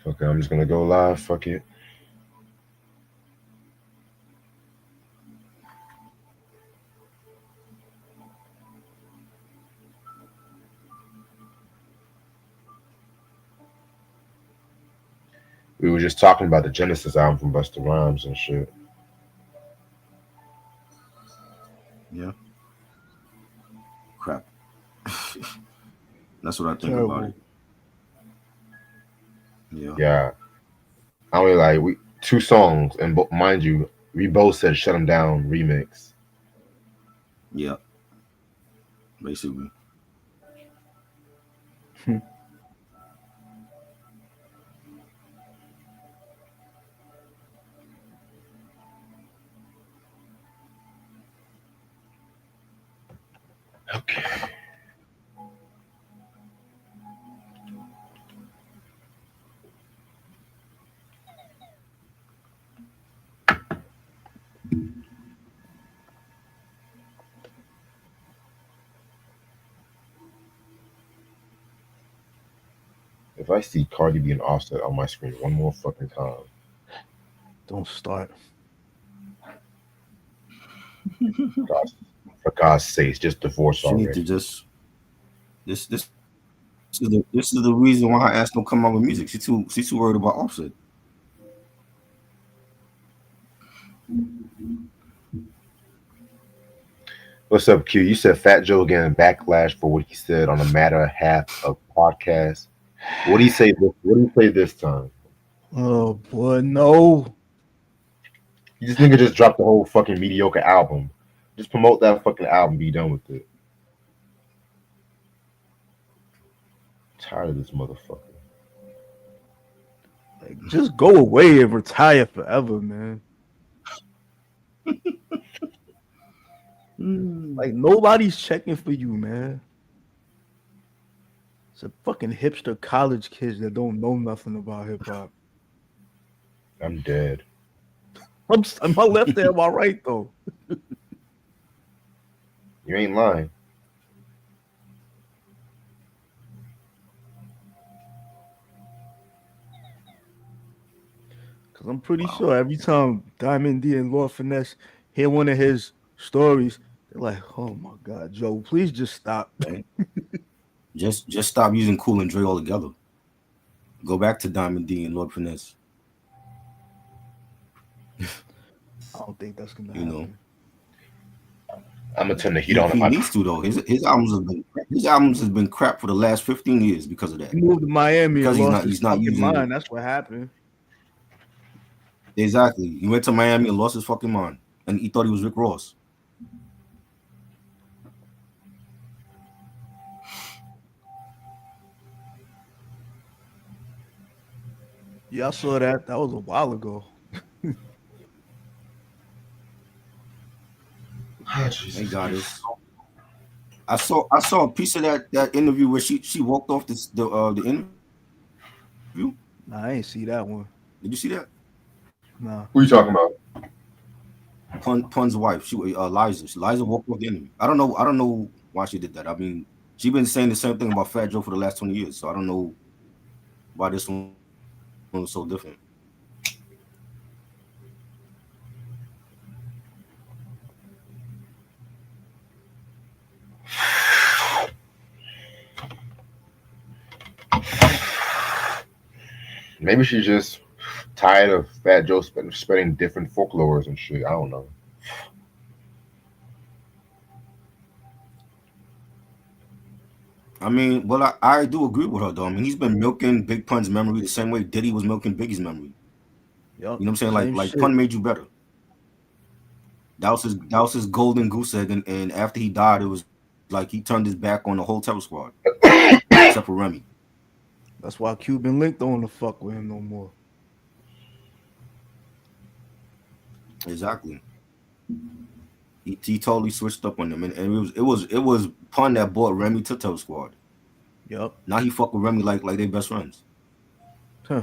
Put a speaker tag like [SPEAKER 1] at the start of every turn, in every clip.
[SPEAKER 1] Okay, I'm just gonna go live. Fuck it. We were just talking about the Genesis album from Busta Rhymes and shit.
[SPEAKER 2] Yeah, crap. That's what I think about it.
[SPEAKER 3] Terrible.
[SPEAKER 2] Yeah,
[SPEAKER 1] Yeah, I only like we two songs, and mind you, we both said "Shut 'Em Down" remix.
[SPEAKER 2] yeah, basically.
[SPEAKER 1] Okay. If I see Cardi B and Offset on my screen one more fucking time,
[SPEAKER 3] Don't start.
[SPEAKER 1] God, for God's sakes, just divorce
[SPEAKER 2] She need to
[SPEAKER 1] already.
[SPEAKER 2] just this is the reason why I asked don't come out with music. She too worried about Offset.
[SPEAKER 1] What's up, Q? You said Fat Joe getting backlash for what he said on a matter half of podcast. What do you say? What do you say this time?
[SPEAKER 3] Oh boy, no.
[SPEAKER 1] This nigga just dropped the whole fucking mediocre album. Just promote that fucking album. Be done with it. Tired of this motherfucker.
[SPEAKER 3] Like, just go away and retire forever, man.
[SPEAKER 2] Mm.
[SPEAKER 3] Like nobody's checking for you, man. It's a fucking hipster college kids that don't know nothing about hip hop.
[SPEAKER 1] I'm dead.
[SPEAKER 3] Am I left there? Am I right though?
[SPEAKER 1] You ain't lying.
[SPEAKER 3] Because I'm pretty
[SPEAKER 2] Wow.
[SPEAKER 3] sure every time Diamond D and Lord Finesse hear one of his stories, they're like, "Oh my God, Joe, please just stop."
[SPEAKER 2] Okay. Just stop using Cool and Dre altogether. Go back to Diamond D and Lord Finesse.
[SPEAKER 3] I don't think that's gonna
[SPEAKER 2] You know.
[SPEAKER 3] happen.
[SPEAKER 1] I'm gonna turn the heat
[SPEAKER 2] He
[SPEAKER 1] on in
[SPEAKER 2] he
[SPEAKER 1] my.
[SPEAKER 2] needs to though. His albums has been crap for the last 15 years because of that.
[SPEAKER 3] He moved to Miami
[SPEAKER 2] Because
[SPEAKER 3] and
[SPEAKER 2] he's
[SPEAKER 3] lost
[SPEAKER 2] not
[SPEAKER 3] his
[SPEAKER 2] he's not
[SPEAKER 3] fucking
[SPEAKER 2] using
[SPEAKER 3] mind. That's what happened.
[SPEAKER 2] exactly. He went to Miami and lost his fucking mind, and he thought he was Rick Ross.
[SPEAKER 3] Yeah, I saw that. That was a while ago.
[SPEAKER 1] Oh,
[SPEAKER 2] They
[SPEAKER 1] Jesus
[SPEAKER 2] got
[SPEAKER 1] Christ.
[SPEAKER 2] this. I saw a piece of that interview where she walked off the interview.
[SPEAKER 3] Nah, I ain't see that one.
[SPEAKER 2] Did you see that?
[SPEAKER 3] Nah.
[SPEAKER 1] Who you talking about?
[SPEAKER 2] Pun's wife, Liza. Liza walked off the interview. I don't know why she did that. I mean, she been saying the same thing about Fat Joe for the last 20 years. So I don't know why this one was so different.
[SPEAKER 1] Maybe she's just tired of Fat Joe spreading different folklores and shit. I don't know.
[SPEAKER 2] I mean, well, I do agree with her though. I mean, he's been milking Big Pun's memory the same way Diddy was milking Biggie's memory.
[SPEAKER 3] Yup.
[SPEAKER 2] You know what I'm saying? Like
[SPEAKER 3] Same
[SPEAKER 2] like
[SPEAKER 3] shit.
[SPEAKER 2] Pun made you better. That was his golden goose egg, and after he died, it was like he turned his back on the whole Terror Squad, except for Remy.
[SPEAKER 3] That's why Cuban Link don't want to fuck with him no more.
[SPEAKER 2] Exactly. He totally switched up on them, and it was Pun that brought Remy to Terror Squad.
[SPEAKER 3] Yup.
[SPEAKER 2] Now he fuck with Remy like they best friends.
[SPEAKER 3] Huh.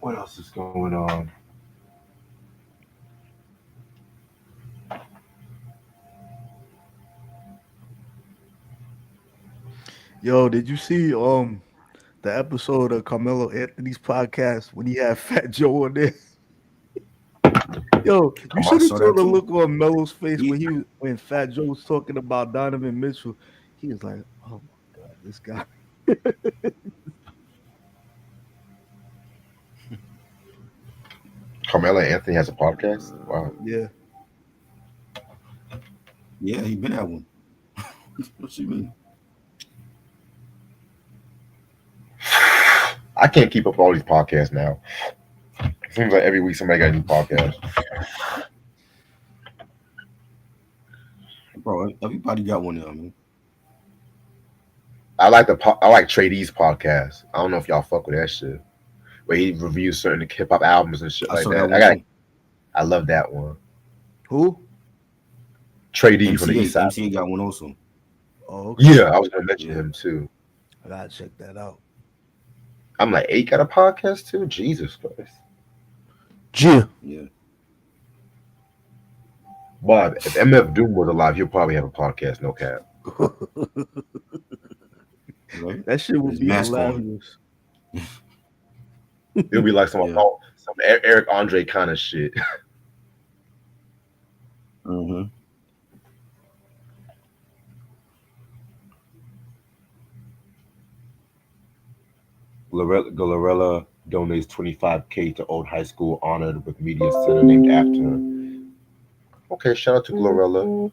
[SPEAKER 1] What else is going on?
[SPEAKER 3] Yo, did you see the episode of Carmelo Anthony's podcast when he had Fat Joe on there? Yo, you
[SPEAKER 2] I
[SPEAKER 3] should have
[SPEAKER 2] saw
[SPEAKER 3] saw
[SPEAKER 2] that
[SPEAKER 3] the
[SPEAKER 2] too.
[SPEAKER 3] look on Melo's face
[SPEAKER 2] He,
[SPEAKER 3] when Fat Joe was talking about Donovan Mitchell. He was like, "Oh my god, this guy."
[SPEAKER 1] Carmelo Anthony has a podcast. Wow.
[SPEAKER 3] Yeah,
[SPEAKER 2] yeah, he been at one. What you mean?
[SPEAKER 1] I can't keep up with all these podcasts now. It seems like every week somebody got a new podcast.
[SPEAKER 2] Bro, everybody got one now, man.
[SPEAKER 1] I like Trey D's podcast. I don't know if y'all fuck with that shit. Where he reviews certain hip hop albums and shit
[SPEAKER 2] I
[SPEAKER 1] like
[SPEAKER 2] saw
[SPEAKER 1] that.
[SPEAKER 2] that one too.
[SPEAKER 1] I love that one.
[SPEAKER 3] who?
[SPEAKER 1] Trey D from the East
[SPEAKER 2] MCA,
[SPEAKER 1] Side.
[SPEAKER 2] MCA got one also.
[SPEAKER 3] Oh, okay.
[SPEAKER 1] Yeah, I was gonna mention him too.
[SPEAKER 3] I gotta check that out.
[SPEAKER 1] I'm like, 8 got a podcast too? Jesus Christ.
[SPEAKER 3] Yeah.
[SPEAKER 2] Yeah.
[SPEAKER 1] But if MF Doom was alive, he'll probably have a podcast, no cap.
[SPEAKER 2] Right?
[SPEAKER 3] That shit would
[SPEAKER 2] His
[SPEAKER 3] be
[SPEAKER 2] mask on.
[SPEAKER 3] hilarious.
[SPEAKER 1] It'll be like some
[SPEAKER 2] Yeah.
[SPEAKER 1] some Eric Andre kind of shit.
[SPEAKER 2] Mm-hmm.
[SPEAKER 1] Glorilla donates $25K to old high school honored with media center named after her. Okay, shout out to Glorilla.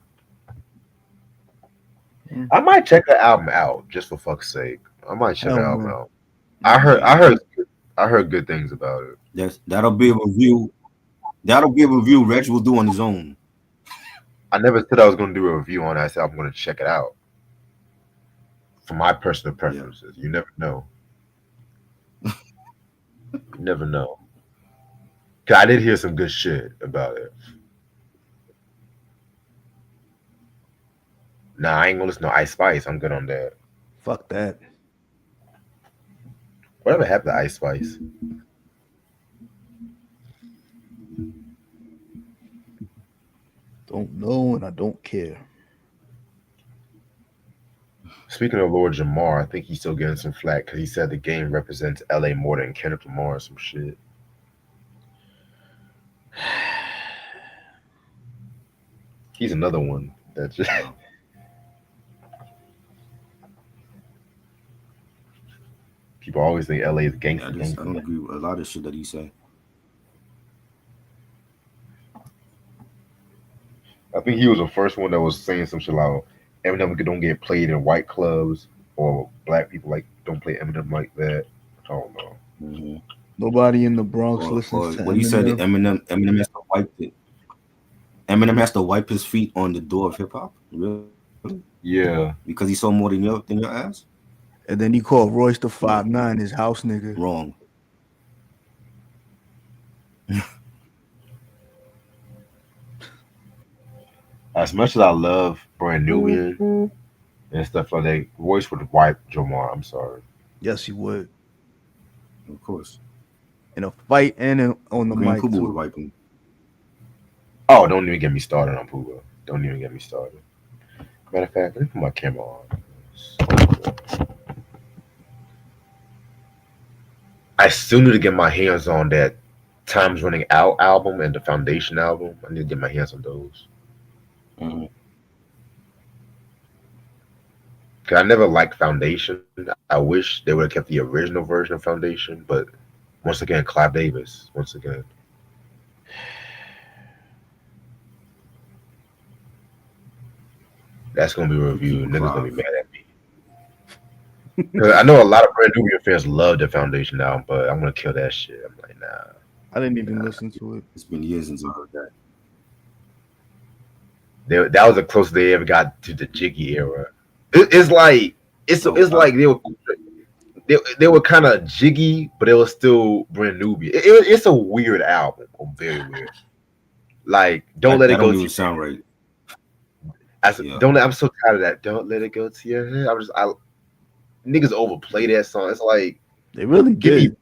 [SPEAKER 3] Mm.
[SPEAKER 1] I might check the album out just for fuck's sake. I might check the
[SPEAKER 3] Hell
[SPEAKER 1] album
[SPEAKER 3] no.
[SPEAKER 1] out. I heard good things about it.
[SPEAKER 2] That'll be a review. That'll be a review Reg will do on his own.
[SPEAKER 1] I never said I was going to do a review on it. I said I'm going to check it out for my personal preferences. You never know. You never know. 'Cause I did hear some good shit about it. Nah, I ain't gonna listen to Ice Spice. I'm good on that.
[SPEAKER 3] Fuck that.
[SPEAKER 1] Whatever happened to Ice Spice?
[SPEAKER 3] Don't know and I don't care.
[SPEAKER 1] Speaking of Lord Jamar, I think he's still getting some flack because he said the game represents LA more than Kendrick Lamar or some shit. He's another one that just people always think LA is gangster.
[SPEAKER 2] I don't agree with a lot of shit that he say.
[SPEAKER 1] I think he was the first one that was saying some shit like Eminem don't get played in white clubs or black people like don't play Eminem like that. I don't know.
[SPEAKER 2] Mm-hmm.
[SPEAKER 3] Nobody in the Bronx listens to
[SPEAKER 2] what he said that
[SPEAKER 3] Eminem.
[SPEAKER 2] Eminem has to wipe it. Eminem has to wipe his feet on the door of hip hop. Really?
[SPEAKER 1] Yeah.
[SPEAKER 2] Because he sold more than your ass?
[SPEAKER 3] And then he called Royce the 5'9" his house nigga.
[SPEAKER 2] Wrong.
[SPEAKER 1] As much as I love Brand Nubian and stuff like that, Royce would wipe Jamar. I'm sorry.
[SPEAKER 3] Yes, he would.
[SPEAKER 2] Of course.
[SPEAKER 3] In a fight and on the
[SPEAKER 2] Grand
[SPEAKER 3] mic
[SPEAKER 2] Poobah would
[SPEAKER 3] too.
[SPEAKER 2] wipe him.
[SPEAKER 1] Oh, don't even get me started on Puba. Don't even get me started. Matter of fact, let me put my camera on. I still need to get my hands on that Time's Running Out album and the Foundation album. I need to get my hands on those.
[SPEAKER 2] Mm-hmm.
[SPEAKER 1] Cause I never liked Foundation. I wish they would have kept the original version of Foundation, but once again, Clive Davis. Once again. That's gonna be reviewed. Niggas gonna be mad at me. 'Cause I know a lot of Brand Nubian fans love the Foundation album, but I'm gonna kill that shit. I'm like, nah.
[SPEAKER 3] I didn't even listen to it.
[SPEAKER 2] It's been years since I heard that.
[SPEAKER 1] That was the closest they ever got to the Jiggy era. It's like like they were kind of jiggy, but it was still Brand Nubian. It's a weird album, very weird. Like, don't let it go.
[SPEAKER 2] Don't even sound right.
[SPEAKER 1] I'm so tired of that. Don't let it go to your head. Niggas overplay that song. It's like
[SPEAKER 3] They really did.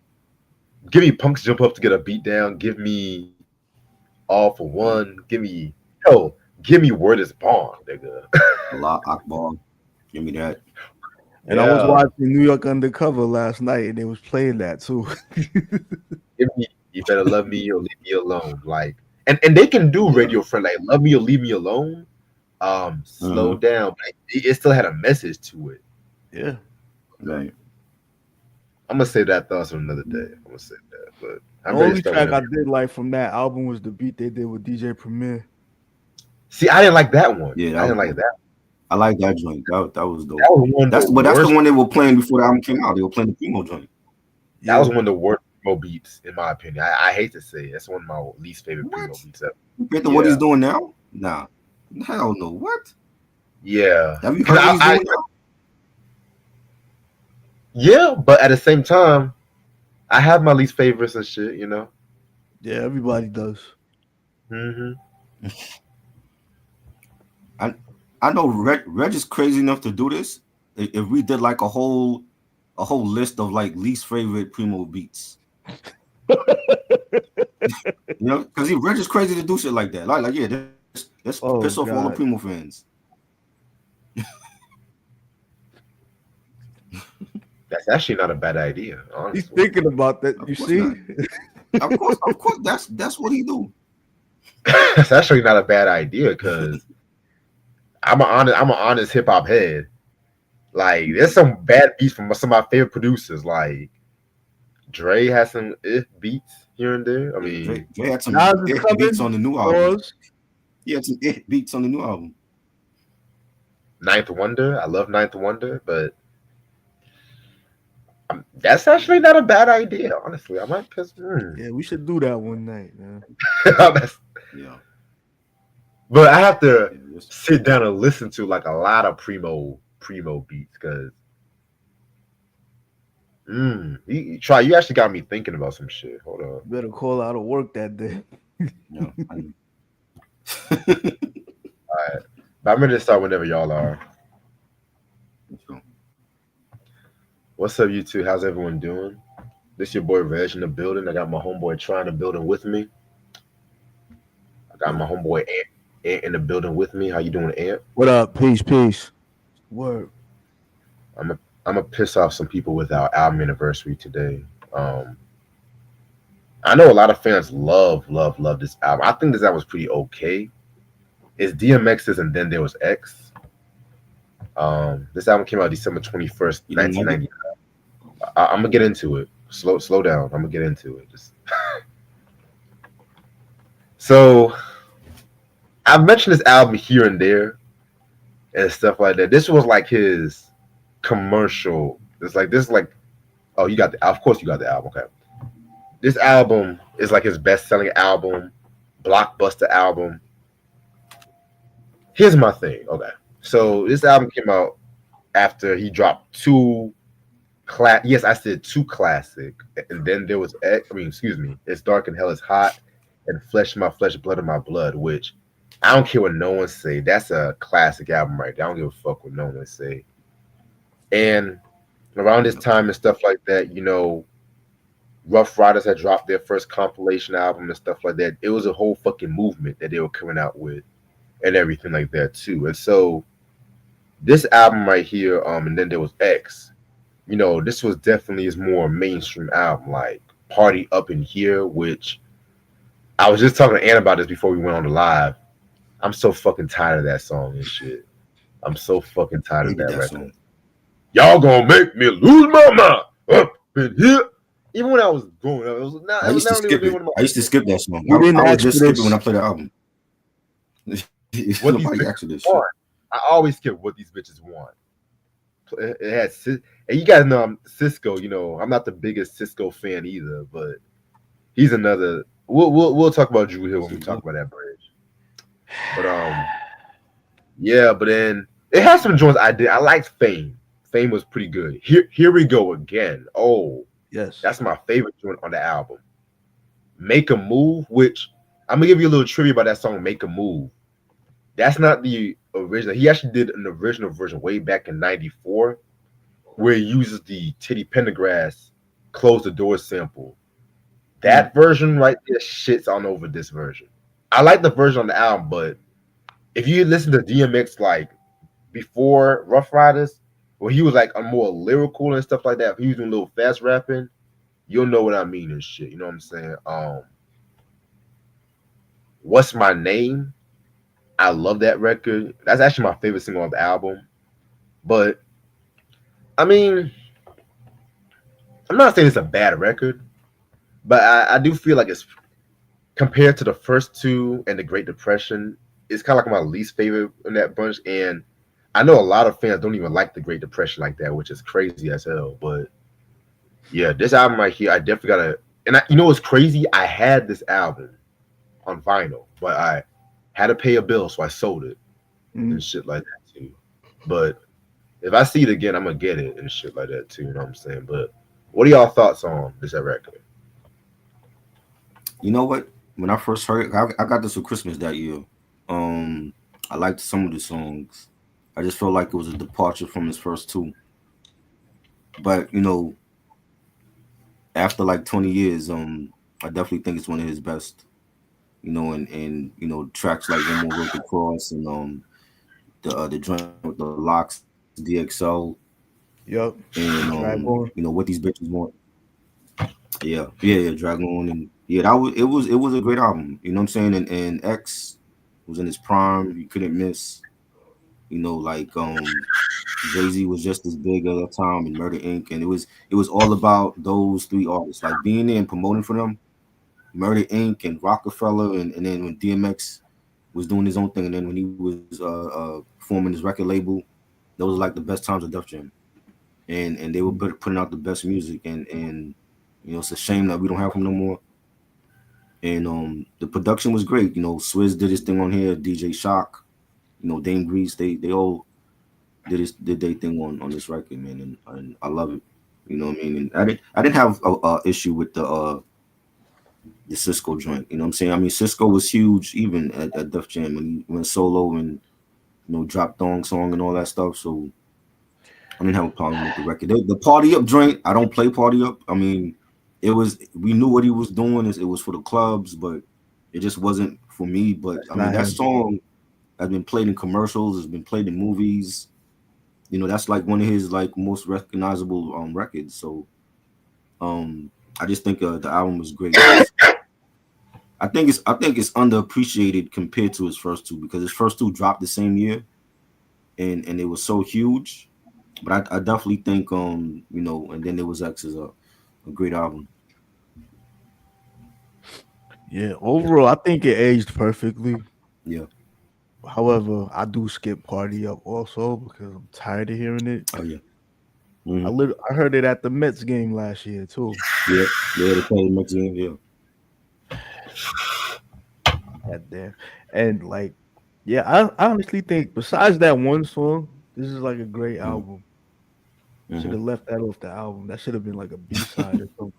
[SPEAKER 1] Give me Punks Jump Up to get a beat down. Give me All for One. Give me Word is Bond, nigga.
[SPEAKER 2] Allah Akbar. Give me that.
[SPEAKER 3] And I was watching New York Undercover last night, and they was playing that too.
[SPEAKER 1] You better love me or leave me alone. Like, and they can do radio friend like love me or leave me alone. Slow down, but it still had a message to it.
[SPEAKER 3] Yeah.
[SPEAKER 2] Right.
[SPEAKER 1] I'm gonna say that thoughts on another day. I'm gonna say that, but I'm
[SPEAKER 3] the
[SPEAKER 1] ready
[SPEAKER 3] only
[SPEAKER 1] to start
[SPEAKER 3] track I
[SPEAKER 1] whenever.
[SPEAKER 3] did like from that album was the beat they did with DJ Premier.
[SPEAKER 1] See, I didn't like that one.
[SPEAKER 2] Yeah,
[SPEAKER 1] I didn't like that.
[SPEAKER 2] I like that joint. That was dope.
[SPEAKER 1] That was one of
[SPEAKER 2] That's
[SPEAKER 1] the
[SPEAKER 2] but that's the
[SPEAKER 1] worst.
[SPEAKER 2] one they were playing before the album came out. They were playing the Primo joint.
[SPEAKER 1] That was one of the worst Primo beats, in my opinion. I hate to say it. That's one of my least favorite
[SPEAKER 2] What?
[SPEAKER 1] Primo beats ever.
[SPEAKER 2] Compared to what he's doing now? Nah. Hell no. What?
[SPEAKER 1] Yeah.
[SPEAKER 2] Have you heard what he's doing now?
[SPEAKER 1] Yeah, but at the same time, I have my least favorites and shit, you know.
[SPEAKER 3] Yeah, everybody does.
[SPEAKER 1] Mm-hmm.
[SPEAKER 2] I know Reg is crazy enough to do this. If we did like a whole list of like least favorite Primo beats. You know, because Reg is crazy to do shit like that. Like yeah, let's piss off all the Primo fans.
[SPEAKER 1] That's actually not a bad idea, honestly.
[SPEAKER 3] He's thinking about that. You see?
[SPEAKER 2] Of course, that's what he do.
[SPEAKER 1] That's actually not a bad idea because I'm an honest hip hop head. Like, there's some bad beats from some of my favorite producers. Like, Dre has some beats here and there. I mean,
[SPEAKER 2] Dre had some beats on the new album. He had some beats on the new album.
[SPEAKER 1] Ninth Wonder, I love Ninth Wonder, but that's actually not a bad idea. Honestly, I might piss.
[SPEAKER 3] Yeah, we should do that one night, man.
[SPEAKER 2] Yeah.
[SPEAKER 1] But I have to sit down and listen to like a lot of Primo beats because you actually got me thinking about some shit. Hold on.
[SPEAKER 3] You better call out of work that day.
[SPEAKER 2] Yeah.
[SPEAKER 1] All right. But I'm ready to start whenever y'all are. What's up, you two? How's everyone doing? This your boy Reg in the building. I got my homeboy Try in the building with me. I got my homeboy Ant in the building with me. How you doing, Ant?
[SPEAKER 3] What up? Peace. Word.
[SPEAKER 1] I'm gonna piss off some people with our album anniversary today. I know a lot of fans love this album. I think this album was pretty okay. It's DMX's and then there was X. This album came out December 21st, 1999. I'm gonna get into it. Slow down. I'm gonna get into it. So I've mentioned this album here and there and stuff like that. This was like his commercial. It's like this, like, oh, you got the. Of course, you got the album. Okay, this album is like his best-selling album, blockbuster album. Here's my thing. Okay, so this album came out after he dropped two classic, and then there was It's Dark and Hell is Hot, and Flesh My Flesh, Blood of My Blood, which I don't care what no one say. That's a classic album right there. I don't give a fuck what no one say. And around this time and stuff like that, you know, Rough Riders had dropped their first compilation album and stuff like that. It was a whole fucking movement that they were coming out with and everything like that too. And so this album right here, and then there was X, you know, this was definitely his more mainstream album, like Party Up in Here, which I was just talking to Ann about this before we went on the live. I'm so fucking tired of that song and shit. I'm so fucking tired of that record. Y'all gonna make me lose my mind up in here. Even when I was growing up, it was not.
[SPEAKER 2] I used to skip that song. I would just skip it when I play the album.
[SPEAKER 1] I always skip What These Bitches Want. It had, and you guys know Cisco. You know, I'm not the biggest Cisco fan either, but he's another. We'll talk about Drew Hill when we talk about that bridge. But yeah. But then it has some joints I did. I liked Fame. Fame was pretty good. Here we go again. Oh,
[SPEAKER 3] yes,
[SPEAKER 1] that's my favorite joint on the album. Make a Move, which I'm gonna give you a little trivia about that song. Make a Move. That's not the original. He actually did an original version way back in '94, where he uses the Teddy Pendergrass "Close the Door" sample. That version right there shits on over this version. I like the version on the album, but if you listen to DMX like before Rough Riders, when he was like a more lyrical and stuff like that, if he was doing a little fast rapping, you'll know what I mean and shit. You know what I'm saying? What's My Name? I love that record. That's actually my favorite single on the album. But I mean, I'm not saying it's a bad record, but I do feel like it's compared to the first two and the Great Depression, it's kind of like my least favorite in that bunch. And I know a lot of fans don't even like the Great Depression like that, which is crazy as hell. But yeah, this album right here, I definitely gotta. And you know what's crazy? I had this album on vinyl, but I had to pay a bill, so I sold it and shit like that too. But if I see it again, I'm gonna get it and shit like that too. You know what I'm saying? But what are y'all thoughts on this record?
[SPEAKER 2] You know what? When I first heard it, I got this for Christmas that year. I liked some of the songs. I just felt like it was a departure from his first two. But after like 20 years, I definitely think it's one of his best. And tracks like One More Road to Cross and the joint with the Locks, DXL,
[SPEAKER 3] Yep.
[SPEAKER 2] and What These Bitches Want. Yeah, Drag On, and yeah, it was a great album. You know what I'm saying? And X was in his prime. You couldn't miss. Like Jay-Z was just as big at that time, and Murder Inc. And it was all about those three artists, like being there and promoting for them. Murder Inc. and Rockefeller, and then when DMX was doing his own thing, and then when he was forming his record label, those were like the best times of Def Jam, and they were putting out the best music, and it's a shame that we don't have him no more. And the production was great. Swizz did his thing on here, DJ Shock, Dame Grease, they all did their thing on this record, man, and I love it. You know what I mean? And I didn't have a issue with the Cisco joint. You know what I'm saying? I mean, Cisco was huge even at Def Jam when he went solo and dropped Thong Song and all that stuff. So I didn't have a problem with the record. The Party Up joint, I don't play Party Up. I mean, we knew what he was doing. It was for the clubs, but it just wasn't for me. But I mean, that song has been played in commercials. It's been played in movies. That's like one of his like most recognizable records. So I just think the album was great. I think it's underappreciated compared to his first two, because his first two dropped the same year, and it was so huge. But I definitely think and then there was X is a great album.
[SPEAKER 3] Yeah, overall, I think it aged perfectly.
[SPEAKER 2] Yeah.
[SPEAKER 3] However, I do skip Party Up also because I'm tired of hearing it.
[SPEAKER 2] Oh yeah. Mm-hmm.
[SPEAKER 3] I heard it at the Mets game last year too.
[SPEAKER 2] Yeah, the played the Mets game. Yeah.
[SPEAKER 3] There. And like, yeah, I honestly think besides that one song, this is like a great album. Should have left that off the album. That should have been like a B-side or something.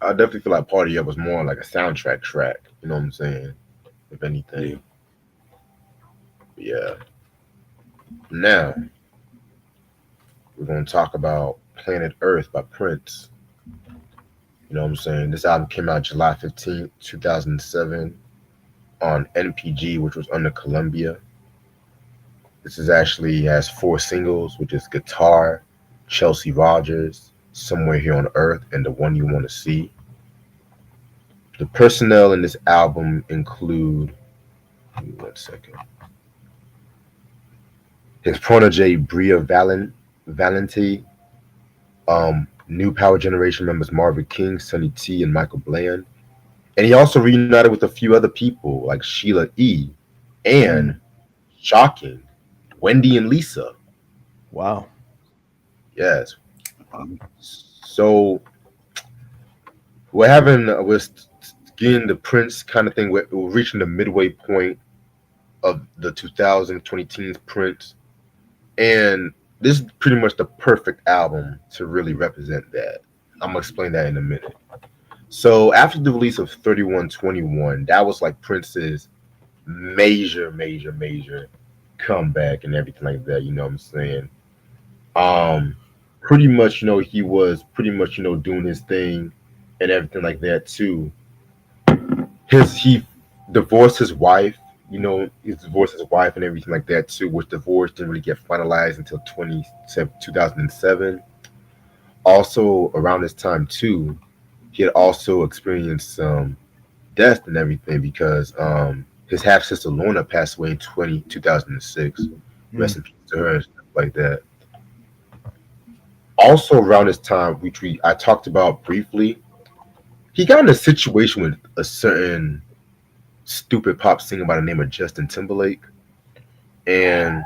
[SPEAKER 1] I definitely feel like Party Up was more like a soundtrack track. You know what I'm saying? If anything. Yeah. Now, we're going to talk about Planet Earth by Prince. You know what I'm saying? This album came out July 15th, 2007 on NPG, which was under Columbia. This is actually has 4 singles, which is Guitar, Chelsea Rogers, Somewhere Here on Earth, and The One You Want to See. The personnel in this album include, give me 1 second, his protege Bria Valenti, new Power Generation members Marvin King, Sonny T, and Michael Bland. And he also reunited with a few other people like Sheila E. and, shocking, Wendy and Lisa.
[SPEAKER 3] Wow.
[SPEAKER 1] Yes. So we're getting the Prince kind of thing. We're reaching the midway point of the 2020 teens Prince. And this is pretty much the perfect album to really represent that. I'm going to explain that in a minute. So after the release of 3121, that was like Prince's major comeback and everything like that. You know what I'm saying? Pretty much, he was pretty much, doing his thing and everything like that too. He divorced his wife He's divorced his wife and everything like that too, which divorce didn't really get finalized until 2007. Also, around this time too, he had also experienced some death and everything because his half sister Lorna passed away in 2006. Rest
[SPEAKER 3] Mm.
[SPEAKER 1] in peace to her and stuff like that. Also, around this time, which I talked about briefly, he got in a situation with a certain stupid pop singer by the name of Justin Timberlake, and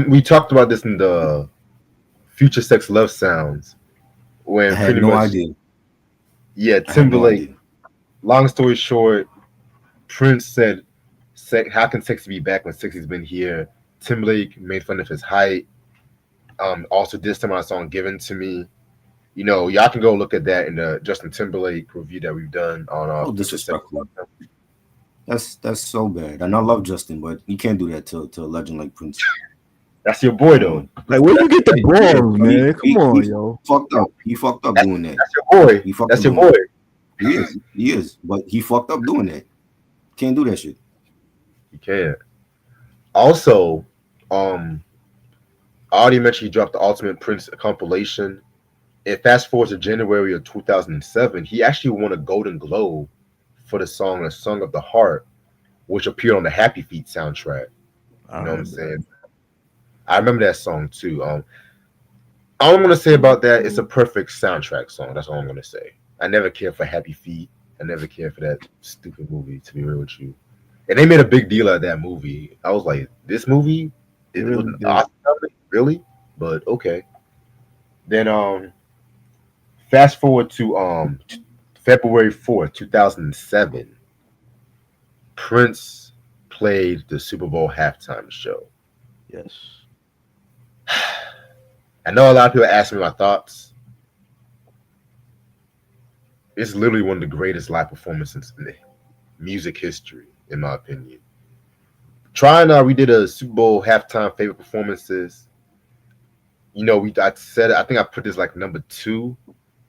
[SPEAKER 1] we talked about this in the Future Sex Love Sounds
[SPEAKER 2] I
[SPEAKER 1] when
[SPEAKER 2] had
[SPEAKER 1] pretty
[SPEAKER 2] no
[SPEAKER 1] much,
[SPEAKER 2] idea.
[SPEAKER 1] yeah,
[SPEAKER 2] I had no
[SPEAKER 1] Timberlake.
[SPEAKER 2] idea.
[SPEAKER 1] Long story short, Prince said, "How can sexy be back when sexy's been here?" Timberlake made fun of his height. Also dissed him on a song "Given to Me." Y'all can go look at that in the Justin Timberlake review that we've done on
[SPEAKER 2] So
[SPEAKER 1] Future Sex.
[SPEAKER 2] disrespectful. That's so bad. And I love Justin, but you can't do that to a legend like Prince.
[SPEAKER 1] That's your boy
[SPEAKER 2] Come
[SPEAKER 1] though.
[SPEAKER 2] on.
[SPEAKER 3] Like, where you get the balls,
[SPEAKER 2] He,
[SPEAKER 3] man? Come
[SPEAKER 2] he,
[SPEAKER 3] on,
[SPEAKER 2] he
[SPEAKER 3] yo.
[SPEAKER 2] fucked up. He fucked up
[SPEAKER 1] That's,
[SPEAKER 2] doing that.
[SPEAKER 1] that's your boy.
[SPEAKER 2] He fucked
[SPEAKER 1] That's
[SPEAKER 2] up
[SPEAKER 1] your
[SPEAKER 2] doing
[SPEAKER 1] boy.
[SPEAKER 2] that. He is. He is. But he fucked up doing that. Can't do that shit.
[SPEAKER 1] You can't. Also, um, I already mentioned he dropped the Ultimate Prince compilation. And fast forward to January of 2007, he actually won a Golden Globe for the song "A Song of the Heart," which appeared on the Happy Feet soundtrack.
[SPEAKER 3] I
[SPEAKER 1] You know what I'm
[SPEAKER 3] remember that.
[SPEAKER 1] saying? I remember that song too. All I'm gonna say about that, it's a perfect soundtrack song. That's all I'm gonna say. I never cared for Happy Feet. I never cared for that stupid movie. To be real with you, and they made a big deal out of that movie. I was like, this movie,
[SPEAKER 3] They
[SPEAKER 1] it was
[SPEAKER 3] really
[SPEAKER 1] an
[SPEAKER 3] did.
[SPEAKER 1] Oscar nominee? Really? But okay. Then fast forward to February 4th, 2007. Prince played the Super Bowl halftime show.
[SPEAKER 3] Yes.
[SPEAKER 1] I know a lot of people ask me my thoughts. It's literally one of the greatest live performances in the music history, in my opinion. We did a Super Bowl halftime favorite performances. I said I think I put this like number two.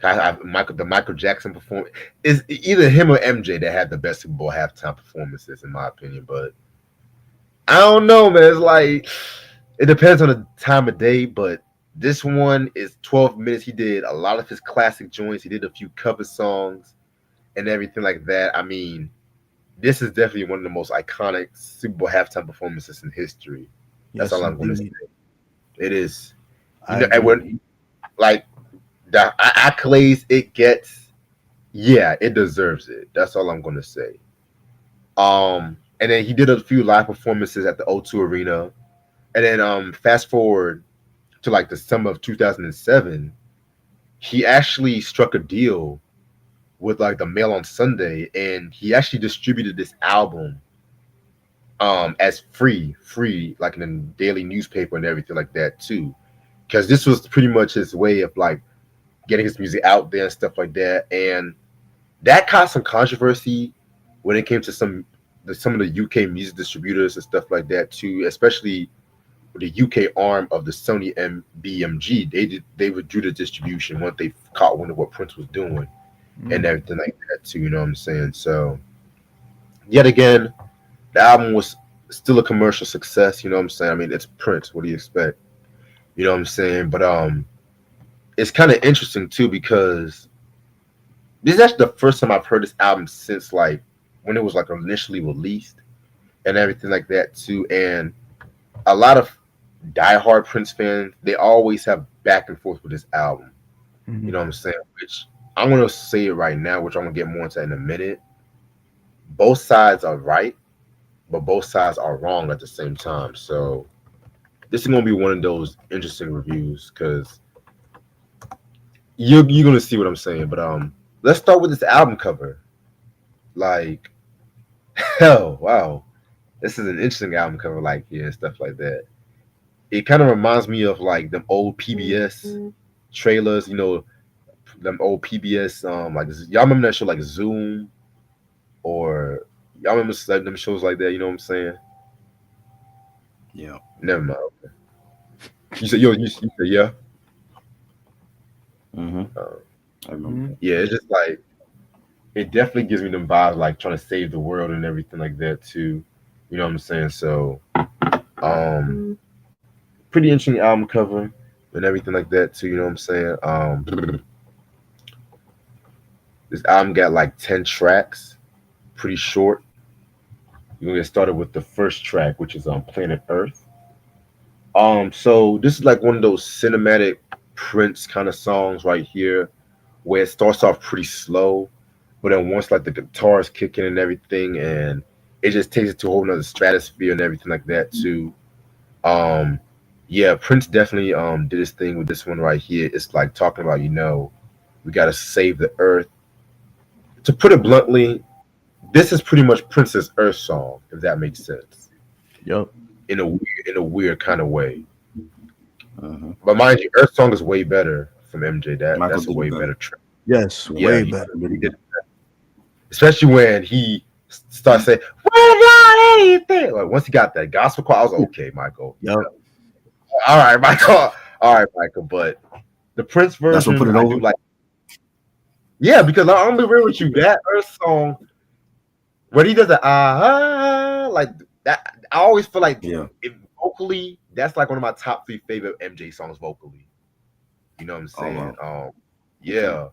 [SPEAKER 1] The Michael Jackson performance is either him or MJ that had the best Super Bowl halftime performances, in my opinion. But I don't know, man. It's like it depends on the time of day, but this one is 12 minutes. He did a lot of his classic joints. He did a few cover songs and everything like that. I mean, this is definitely one of the most iconic Super Bowl halftime performances in history. That's
[SPEAKER 3] Yes,
[SPEAKER 1] all I'm going to say.
[SPEAKER 3] indeed.
[SPEAKER 1] It is,
[SPEAKER 3] I
[SPEAKER 1] and
[SPEAKER 3] agree.
[SPEAKER 1] when like the accolades it gets, yeah, it deserves it. That's all I'm going to say. And then he did a few live performances at the O2 Arena, and then fast forward to like the summer of 2007, he actually struck a deal with like the Mail on Sunday, and he actually distributed this album as free like in a daily newspaper and everything like that too, because this was pretty much his way of like getting his music out there and stuff like that, and that caused some controversy when it came to some of the UK music distributors and stuff like that too, especially the UK arm of the Sony BMG. They withdrew the distribution once they caught wind of what Prince was doing and
[SPEAKER 3] Mm.
[SPEAKER 1] everything like that too. You know what I'm saying? So yet again, the album was still a commercial success. You know what I'm saying? I mean, it's Prince. What do you expect? You know what I'm saying? But it's kind of interesting too because this is actually the first time I've heard this album since like when it was like initially released and everything like that too. And a lot of diehard Prince fans, they always have back and forth with this album. You
[SPEAKER 3] Mhm.
[SPEAKER 1] know what I'm saying? Which I'm gonna say it right now, which I'm gonna get more into in a minute. Both sides are right, but both sides are wrong at the same time. So this is gonna be one of those interesting reviews because you're gonna see what I'm saying. But let's start with this album cover. Like, hell, wow, this is an interesting album cover, like and stuff like that. It kind of reminds me of like them old PBS trailers, them old PBS like y'all remember that show like Zoom or y'all remember like them shows like that, you know what I'm saying?
[SPEAKER 2] Yeah.
[SPEAKER 1] Never mind. You said you said yeah.
[SPEAKER 2] Mm-hmm.
[SPEAKER 1] Uh,
[SPEAKER 2] I remember
[SPEAKER 3] Mhm.
[SPEAKER 2] that.
[SPEAKER 1] yeah, it's just like it definitely gives me them vibes like trying to save the world and everything like that too. You know what I'm saying? So um pretty interesting album cover and everything like that too, you know what I'm saying? This album got like 10 tracks, pretty short. You're gonna get started with the first track, which is on Planet Earth. So this is like one of those cinematic Prince kind of songs right here, where it starts off pretty slow, but then once like the guitars kick in and everything, and it just takes it to a whole nother stratosphere and everything like that too. Um, yeah, Prince definitely did his thing with this one right here. It's like talking about, we gotta save the earth. To put it bluntly, this is pretty much Prince's Earth song, if that makes sense.
[SPEAKER 3] Yup.
[SPEAKER 1] In a weird kind of way.
[SPEAKER 2] Uh-huh.
[SPEAKER 1] But mind you, Earth song is way better from MJ.
[SPEAKER 2] Michael
[SPEAKER 1] That's a
[SPEAKER 2] did it
[SPEAKER 1] way
[SPEAKER 2] better.
[SPEAKER 1] better track.
[SPEAKER 3] Yes,
[SPEAKER 2] Yeah,
[SPEAKER 3] way
[SPEAKER 1] he
[SPEAKER 3] better.
[SPEAKER 1] really did it better. Especially when he starts saying, "What about anything?" Like once he got that gospel choir, I was like, "Okay, Michael.
[SPEAKER 3] Yup.
[SPEAKER 1] All right, Michael. All right, Michael." But the Prince
[SPEAKER 2] That's what
[SPEAKER 1] version,
[SPEAKER 2] put it
[SPEAKER 1] I
[SPEAKER 2] over.
[SPEAKER 1] do like. Yeah, because I'm gonna be real with you. That Earth song, when he does the like that, I always feel like
[SPEAKER 2] Yeah.
[SPEAKER 1] vocally, that's like one of my top 3 favorite MJ songs vocally. You know what I'm
[SPEAKER 2] Oh,
[SPEAKER 1] saying?
[SPEAKER 2] wow.
[SPEAKER 1] Yeah,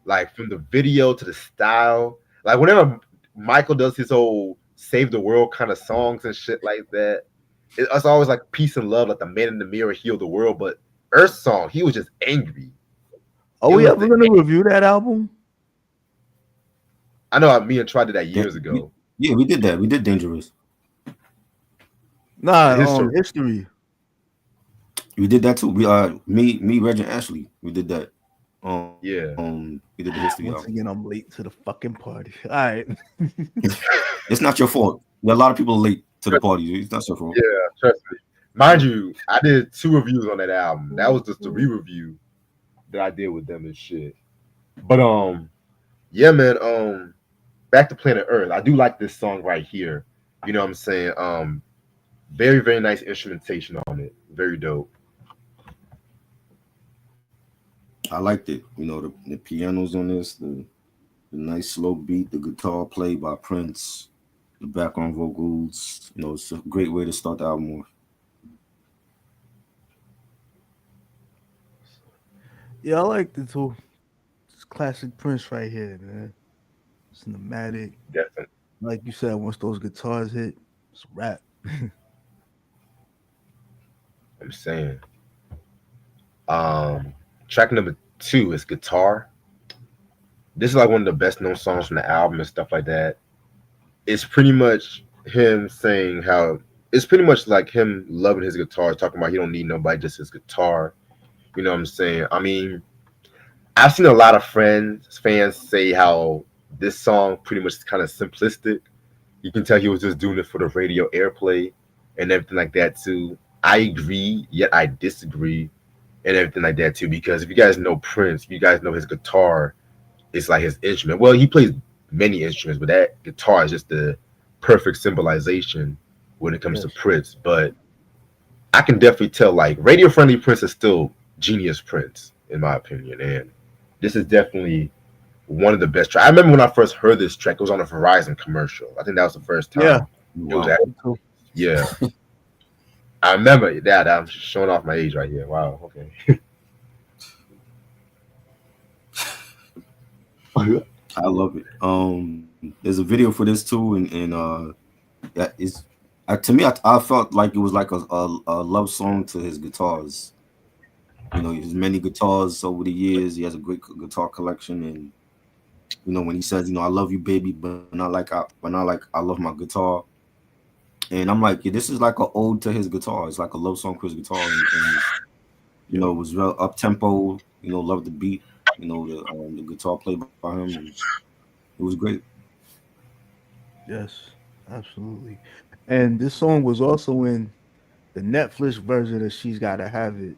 [SPEAKER 1] like from the video to the style, like whenever Michael does his whole save the world kind of songs and shit like that, it's always like peace and love, like the man in the mirror heal the world. But Earth song, he was just angry.
[SPEAKER 3] Are
[SPEAKER 1] It
[SPEAKER 3] we
[SPEAKER 1] was
[SPEAKER 3] ever gonna review that album?
[SPEAKER 1] I know me and Troy did that years ago.
[SPEAKER 2] Yeah, we did that. We did Dangerous.
[SPEAKER 3] Nah,
[SPEAKER 1] History.
[SPEAKER 3] history.
[SPEAKER 2] We did that too. Me, Reg, and Ashley. We did that.
[SPEAKER 1] Yeah.
[SPEAKER 2] We did the history
[SPEAKER 3] Once
[SPEAKER 2] album.
[SPEAKER 3] again, I'm late to the fucking party. All right.
[SPEAKER 2] It's not your fault. There are a lot of people late to the party. It's not your fault.
[SPEAKER 1] Yeah, trust me. Mind you, I did 2 reviews on that album. That was just the re-review that I did with them and shit. But yeah, man, back to Planet Earth. I do like this song right here. You know what I'm saying? Very, very nice instrumentation on it. Very dope.
[SPEAKER 2] I liked it. The pianos on this, the nice slow beat, the guitar played by Prince, the background vocals. It's a great way to start the album off.
[SPEAKER 3] Yeah, I like it too. It's classic Prince right here, man. Cinematic.
[SPEAKER 1] Definitely.
[SPEAKER 3] Like you said, once those guitars hit, it's a rap.
[SPEAKER 1] I'm saying. Track number 2 is Guitar. This is like one of the best known songs from the album and stuff like that. It's pretty much him saying how it's pretty much like him loving his guitar, talking about he don't need nobody, just his guitar. You know what I'm saying? I mean, I've seen a lot of fans say how this song pretty much is kind of simplistic. You can tell he was just doing it for the radio airplay and everything like that too. I agree, yet I disagree and everything like that too. Because if you guys know Prince, you guys know his guitar is like his instrument. Well, he plays many instruments, but that guitar is just the perfect symbolization when it comes to Prince. But I can definitely tell like radio friendly Prince is still genius Prince in my opinion, and this is definitely one of the best tracks. I remember when I first heard this track, it was on a Verizon commercial. I think that was the first time.
[SPEAKER 3] Yeah.
[SPEAKER 1] It was actually, yeah. I remember that. I'm showing off my age right here. Wow. Okay.
[SPEAKER 2] I love it. There's a video for this too, and that is, to me, I felt like it was like a love song to his guitars. His many guitars over the years. He has a great guitar collection, and when he says, I love you, baby, but not like I love my guitar. And I'm like, yeah, this is like an ode to his guitar. It's like a love song for his guitar, and it was real up tempo. Love the beat. The guitar played by him. And it was great.
[SPEAKER 3] Yes, absolutely. And this song was also in the Netflix version of She's Gotta Have It.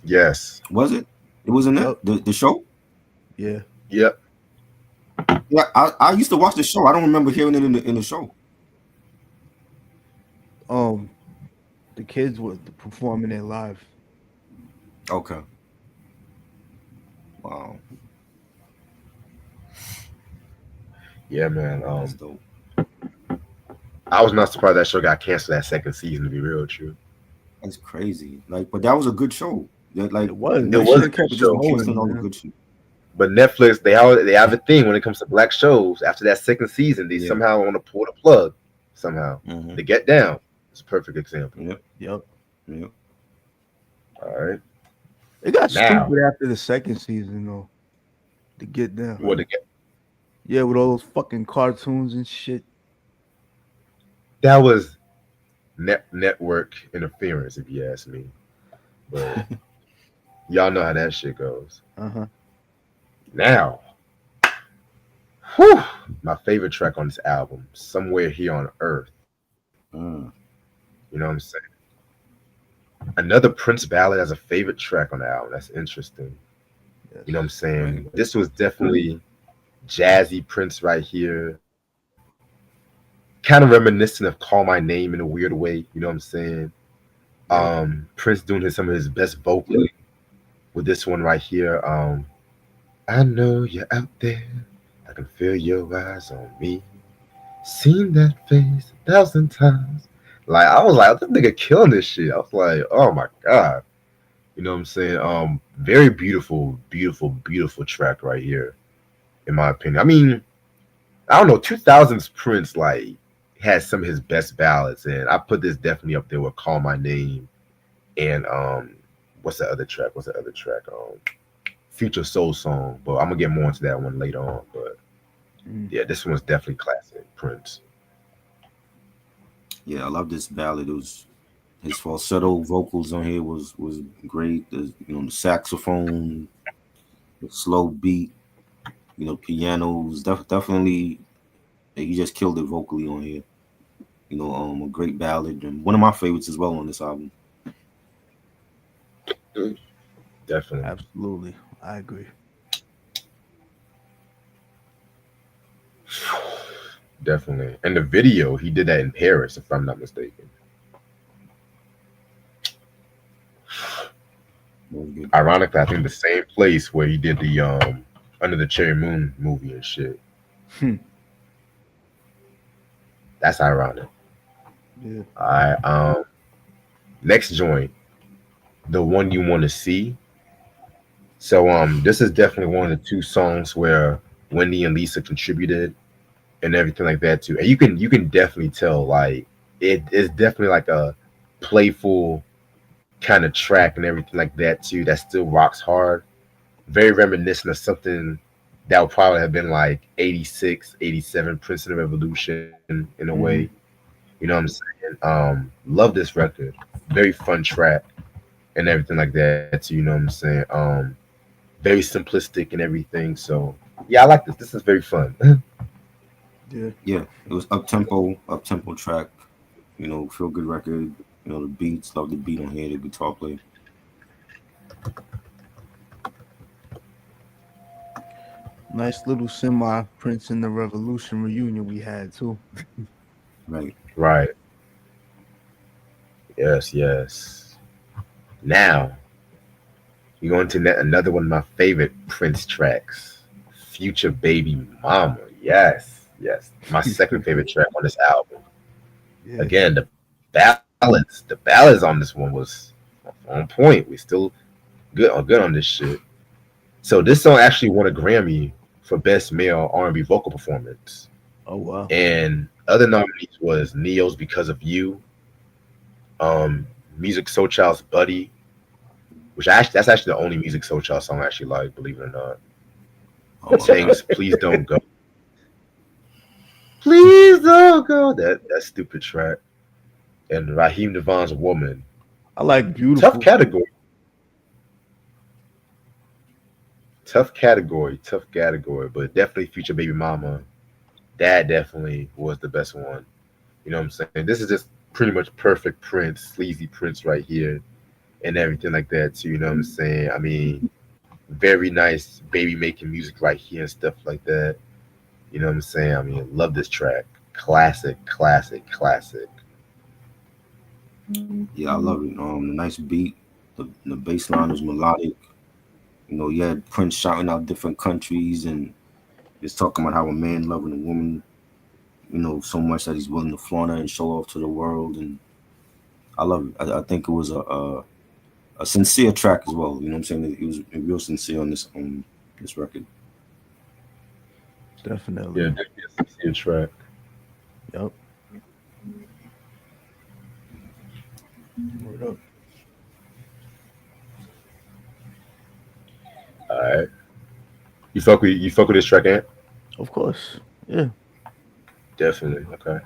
[SPEAKER 1] Yes.
[SPEAKER 2] Was it? It was in that the show.
[SPEAKER 3] Yeah.
[SPEAKER 1] Yep.
[SPEAKER 2] Yeah, I used to watch the show. I don't remember hearing it in the show.
[SPEAKER 3] The kids were performing it live.
[SPEAKER 2] Okay. Wow.
[SPEAKER 1] Yeah, man.
[SPEAKER 2] That's dope.
[SPEAKER 1] I was not surprised that show got canceled that second season. To be real, true.
[SPEAKER 2] That's crazy. Like, but that was a good show. That like
[SPEAKER 3] It was.
[SPEAKER 1] It
[SPEAKER 3] That
[SPEAKER 1] was
[SPEAKER 3] shit
[SPEAKER 1] a
[SPEAKER 2] Netflix
[SPEAKER 1] good
[SPEAKER 3] kept
[SPEAKER 2] was just
[SPEAKER 1] show,
[SPEAKER 2] canceling
[SPEAKER 3] going,
[SPEAKER 2] all the
[SPEAKER 3] man.
[SPEAKER 2] good shit.
[SPEAKER 1] but Netflix they have a thing when it comes to black shows. After that second season, they
[SPEAKER 2] Yeah.
[SPEAKER 1] somehow want to pull the plug. Somehow,
[SPEAKER 2] Mm-hmm.
[SPEAKER 1] The Get Down. It's a perfect example.
[SPEAKER 2] Yep.
[SPEAKER 3] Yep.
[SPEAKER 2] Yep.
[SPEAKER 1] All right,
[SPEAKER 3] It got
[SPEAKER 1] now
[SPEAKER 3] stupid after the second season though. To get down.
[SPEAKER 1] what the get?
[SPEAKER 3] Yeah, with all those fucking cartoons and shit.
[SPEAKER 1] That was network interference, if you ask me. But y'all know how that shit goes.
[SPEAKER 3] Uh-huh.
[SPEAKER 1] Now, whew, my favorite track on this album, "Somewhere Here on Earth."
[SPEAKER 2] Mm.
[SPEAKER 1] You know what I'm saying? Another Prince ballad as a favorite track on the album. That's interesting.
[SPEAKER 3] Yes.
[SPEAKER 1] You know what I'm saying?
[SPEAKER 2] Right.
[SPEAKER 1] This was definitely jazzy Prince right here. Kind of reminiscent of "Call My Name" in a weird way. You know what I'm saying? Prince doing some of his best vocal with this one right here. I know you're out there. I can feel your eyes on me. Seen that face 1,000 times. Like I was like, this nigga killing this shit. I was like, oh my god. You know what I'm saying? Very beautiful, beautiful, beautiful track right here, in my opinion. I mean, I don't know, 2000s Prince like has some of his best ballads, and I put this definitely up there with "Call My Name" and what's the other track? Future Soul Song. But I'm gonna get more into that one later on. But yeah, this one's definitely classic Prince.
[SPEAKER 2] Yeah, I love this ballad. It was his falsetto vocals on here was great. The saxophone, the slow beat, pianos. Definitely, he just killed it vocally on here. A great ballad and one of my favorites as well on this album.
[SPEAKER 1] Definitely.
[SPEAKER 3] Absolutely. I agree.
[SPEAKER 1] Definitely. And the video, he did that in Paris, if I'm not mistaken. Ironically, I think the same place where he did the Under the Cherry Moon movie and shit. That's ironic.
[SPEAKER 3] Yeah.
[SPEAKER 1] All right. Next joint, "The One You Want to See." So this is definitely one of the two songs where Wendy and Lisa contributed and everything like that too. And you can definitely tell like it is definitely like a playful kind of track and everything like that too. That still rocks hard. Very reminiscent of something that would probably have been like 86, 87 Prince and the Revolution in a way. You know what I'm saying? Love this record. Very fun track and everything like that too. You know what I'm saying? Very simplistic and everything. So yeah, I like this. This is very fun.
[SPEAKER 2] Yeah, it was up tempo track. Feel good record. The beats, love the beat on here, the guitar play.
[SPEAKER 3] Nice little semi Prince and the Revolution reunion we had too.
[SPEAKER 2] Right.
[SPEAKER 1] Right. Yes, yes. Now we go into another one of my favorite Prince tracks, "Future Baby Mama." Yes, yes. My second favorite track on this album.
[SPEAKER 3] Yeah.
[SPEAKER 1] Again, the ballads on this one was on point. We still good on this shit. So this song actually won a Grammy for Best Male R&B Vocal Performance.
[SPEAKER 3] Oh wow.
[SPEAKER 1] And other nominees was Neo's "Because of You," Music Soul Child's "Buddy," that's actually the only Music Soul Child song I actually like, believe it or not.
[SPEAKER 2] Oh,
[SPEAKER 1] Thanks, "Please Don't Go." Please don't go. That stupid track. And Raheem Devon's "Woman."
[SPEAKER 3] I like Beautiful.
[SPEAKER 1] Tough category. Tough category, but definitely "Future Baby Mama." That definitely was the best one. You know what I'm saying? This is just pretty much perfect Prince, sleazy Prince right here, and everything like that too. You know what I'm saying? I mean, very nice baby making music right here and stuff like that. You know what I'm saying? I mean, love this track. Classic.
[SPEAKER 2] Yeah, I love it. The nice beat, the bass line was melodic. You had Prince shouting out different countries and It's talking about how a man loving a woman, so much that he's willing to flaunt her and show off to the world, and I love it. I think it was a sincere track as well. You know what I'm saying? He was real sincere on this record.
[SPEAKER 3] Definitely.
[SPEAKER 1] Yeah, definitely a sincere track.
[SPEAKER 3] Yep. Word up.
[SPEAKER 1] All right. You fuck with this track, Ant?
[SPEAKER 3] Of course. Yeah.
[SPEAKER 1] Definitely. Okay.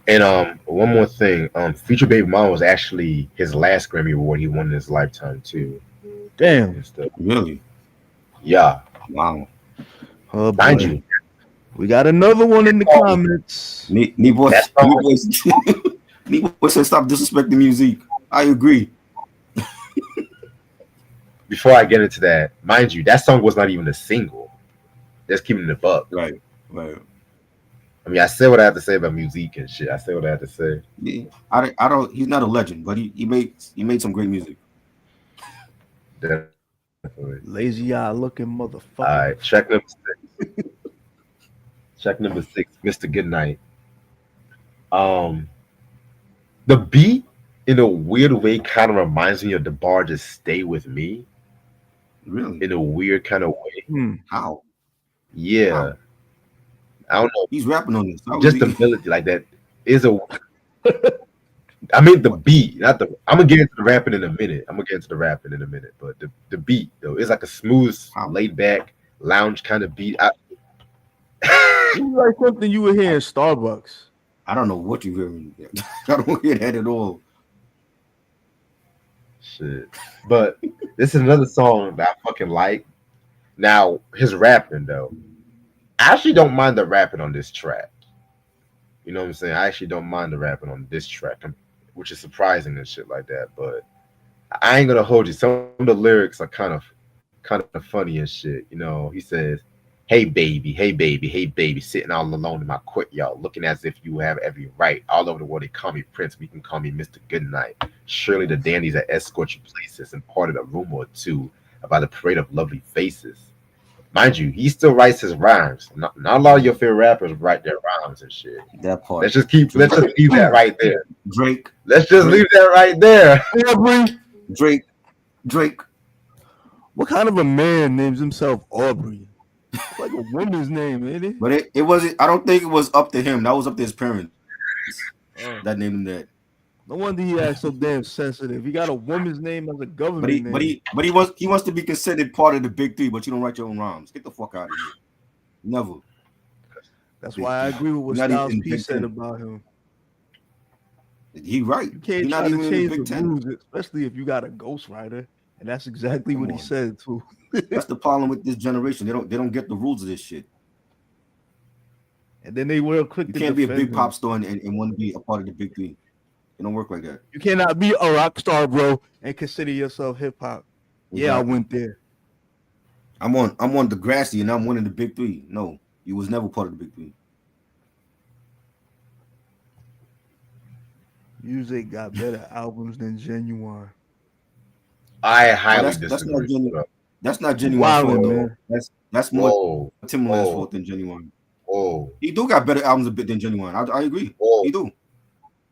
[SPEAKER 1] And one more thing. Future Baby Mama was actually his last Grammy Award he won in his lifetime too.
[SPEAKER 3] Damn.
[SPEAKER 1] And stuff.
[SPEAKER 2] Really?
[SPEAKER 1] Yeah.
[SPEAKER 2] Wow.
[SPEAKER 3] Oh,
[SPEAKER 1] Mind
[SPEAKER 3] boy.
[SPEAKER 1] you,
[SPEAKER 3] We got another one in the comments.
[SPEAKER 2] Boy said stop disrespecting music. I agree.
[SPEAKER 1] before I get into that, mind you, that song was not even a single. Just keeping it a buck.
[SPEAKER 2] Right.
[SPEAKER 1] I mean, I said what I have to say about music and shit. I said what I have to say.
[SPEAKER 2] Yeah. I don't. He's not a legend, but he made some great music.
[SPEAKER 1] Definitely.
[SPEAKER 3] Lazy eye looking motherfucker.
[SPEAKER 1] All right, track number 6. Track number 6, Mr. Goodnight. The beat in a weird way kind of reminds me of the bar "Just Stay With Me"
[SPEAKER 2] Really?
[SPEAKER 1] in a weird kind of way.
[SPEAKER 2] How?
[SPEAKER 1] Yeah,
[SPEAKER 2] How?
[SPEAKER 1] I don't know.
[SPEAKER 2] He's rapping on this. How
[SPEAKER 1] Just
[SPEAKER 2] is
[SPEAKER 1] the
[SPEAKER 2] he-
[SPEAKER 1] melody like that is a. I mean the beat, not the. I'm gonna get into the rapping in a minute. But the beat though is like a smooth, laid back lounge kind of beat.
[SPEAKER 3] It's like something you would hear in Starbucks.
[SPEAKER 2] I don't know what you hearing. I don't hear that at all.
[SPEAKER 1] Shit. But this is another song that I fucking like. Now his rapping though, I actually don't mind the rapping on this track. You know what I'm saying? I actually don't mind the rapping on this track, which is surprising and shit like that. But I ain't gonna hold you. Some of the lyrics are kind of funny and shit. You know, he says, hey baby, hey baby, hey baby, sitting all alone in my courtyard, looking as if you have every right. All over the world, they call me Prince. We can call me Mr. Goodnight. Surely the dandies that escort you places imparted a rumor or two about a parade of lovely faces. Mind you, he still writes his rhymes. Not a lot of your favorite rappers write their rhymes and shit.
[SPEAKER 2] That part.
[SPEAKER 1] Let's just leave that right there.
[SPEAKER 2] Drake.
[SPEAKER 1] Let's just leave that right there.
[SPEAKER 2] Drake.
[SPEAKER 3] What kind of a man names himself Aubrey? It's like a woman's name, ain't it?
[SPEAKER 2] But it wasn't. I don't think it was up to him. That was up to his parents. That named him that.
[SPEAKER 3] No wonder he acts so damn sensitive. He got a woman's name as a government name.
[SPEAKER 2] But he wants to be considered part of the big three. But you don't write your own rhymes. Get the fuck out of here. Never.
[SPEAKER 3] That's why I agree with what Styles P said about him.
[SPEAKER 2] He right.
[SPEAKER 3] You can't try to change the rules, especially if you got a ghostwriter, and that's exactly what he said too.
[SPEAKER 2] That's the problem with this generation. They don't get the rules of this shit.
[SPEAKER 3] And then they real quick.
[SPEAKER 2] You can't be a big pop star and want to be a part of the big three. It don't work like that.
[SPEAKER 3] You cannot be a rock star, bro, and consider yourself hip hop. Exactly. Yeah, I went there.
[SPEAKER 2] I'm on Degrassi and I'm one of the big three. No, you was never part of the big three.
[SPEAKER 3] Music got better albums than Genuine.
[SPEAKER 1] I highly disagree.
[SPEAKER 2] That's not Genuine's fault, though. That's more Timbaland's fault than Genuine.
[SPEAKER 1] Oh,
[SPEAKER 2] he do got better albums a bit than Genuine. I agree. He do.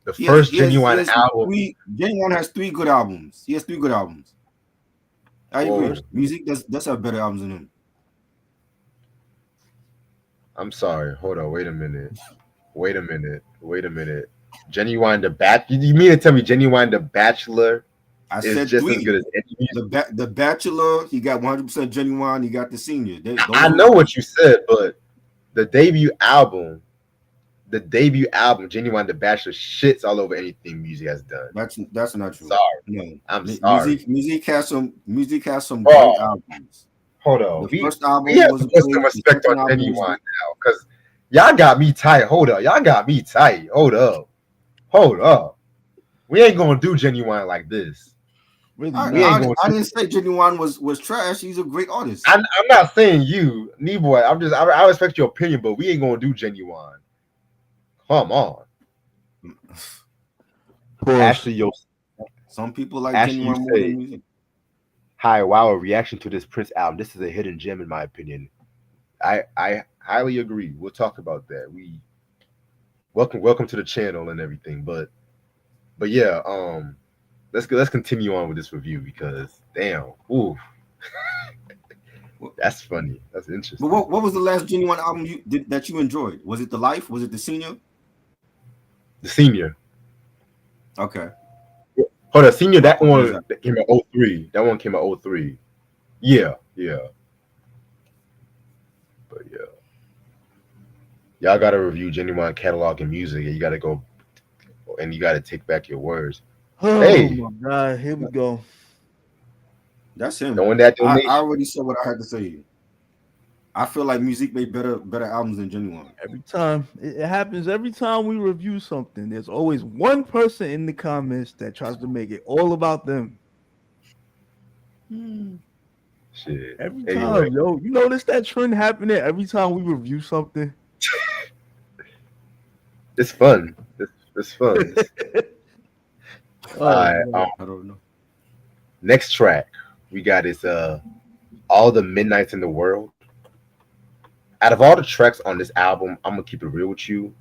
[SPEAKER 1] The first Genuine album.
[SPEAKER 2] Genuine has 3 good albums. He has 3 good albums. I agree. Music does have better albums than him.
[SPEAKER 1] I'm sorry. Hold on. Wait a minute. Genuine the Bachelor. You mean to tell me Genuine the Bachelor is just as good as any music?
[SPEAKER 2] The Bachelor, he got 100% Genuine. He got the Senior.
[SPEAKER 1] I know what you said, but the debut album, Genuine the Bachelor, shits all over anything music has done.
[SPEAKER 2] That's not true.
[SPEAKER 1] Sorry.
[SPEAKER 2] No.
[SPEAKER 1] I'm sorry.
[SPEAKER 2] Music has some great albums.
[SPEAKER 1] Hold on.
[SPEAKER 2] The first album
[SPEAKER 1] was put some respect on Genuine now, because y'all got me tight. Hold up. We ain't gonna do Genuine like this.
[SPEAKER 2] Really, I didn't say Genuine was trash. He's a great artist.
[SPEAKER 1] I'm not saying you, Knee-Boy. I respect your opinion, but we ain't gonna do Genuine. Come on. Ashley,
[SPEAKER 2] some people like Genuine more than music.
[SPEAKER 1] Hi, wow, a reaction to this Prince album. This is a hidden gem in my opinion. I highly agree. We'll talk about that. We welcome to the channel and everything. But yeah, let's continue on with this review because damn, ooh, that's funny. That's interesting.
[SPEAKER 2] But what was the last Genuine album that you enjoyed? Was it The Life? Was it The Senior?
[SPEAKER 1] The Senior.
[SPEAKER 2] Okay.
[SPEAKER 1] Hold on, Senior. That one that came out 03. That one came out 03. Yeah. But yeah, y'all gotta review Genuine catalog and music, and you gotta go and you gotta take back your words.
[SPEAKER 3] Oh
[SPEAKER 1] Hey.
[SPEAKER 3] my God, here we go.
[SPEAKER 2] That's him.
[SPEAKER 1] Knowing that
[SPEAKER 2] I already said what I had to say. I feel like Musique made better albums than Genuine.
[SPEAKER 3] Every time it happens, every time we review something, there's always one person in the comments that tries to make it all about them.
[SPEAKER 1] Shit.
[SPEAKER 3] Every
[SPEAKER 1] Anyway.
[SPEAKER 3] time, yo, you notice that trend happening every time we review something.
[SPEAKER 1] It's fun. It's fun.
[SPEAKER 3] Oh,
[SPEAKER 2] I don't know.
[SPEAKER 1] Next track we got is All the Midnights in the World. Out of all the tracks on this album, I'm gonna keep it real with you.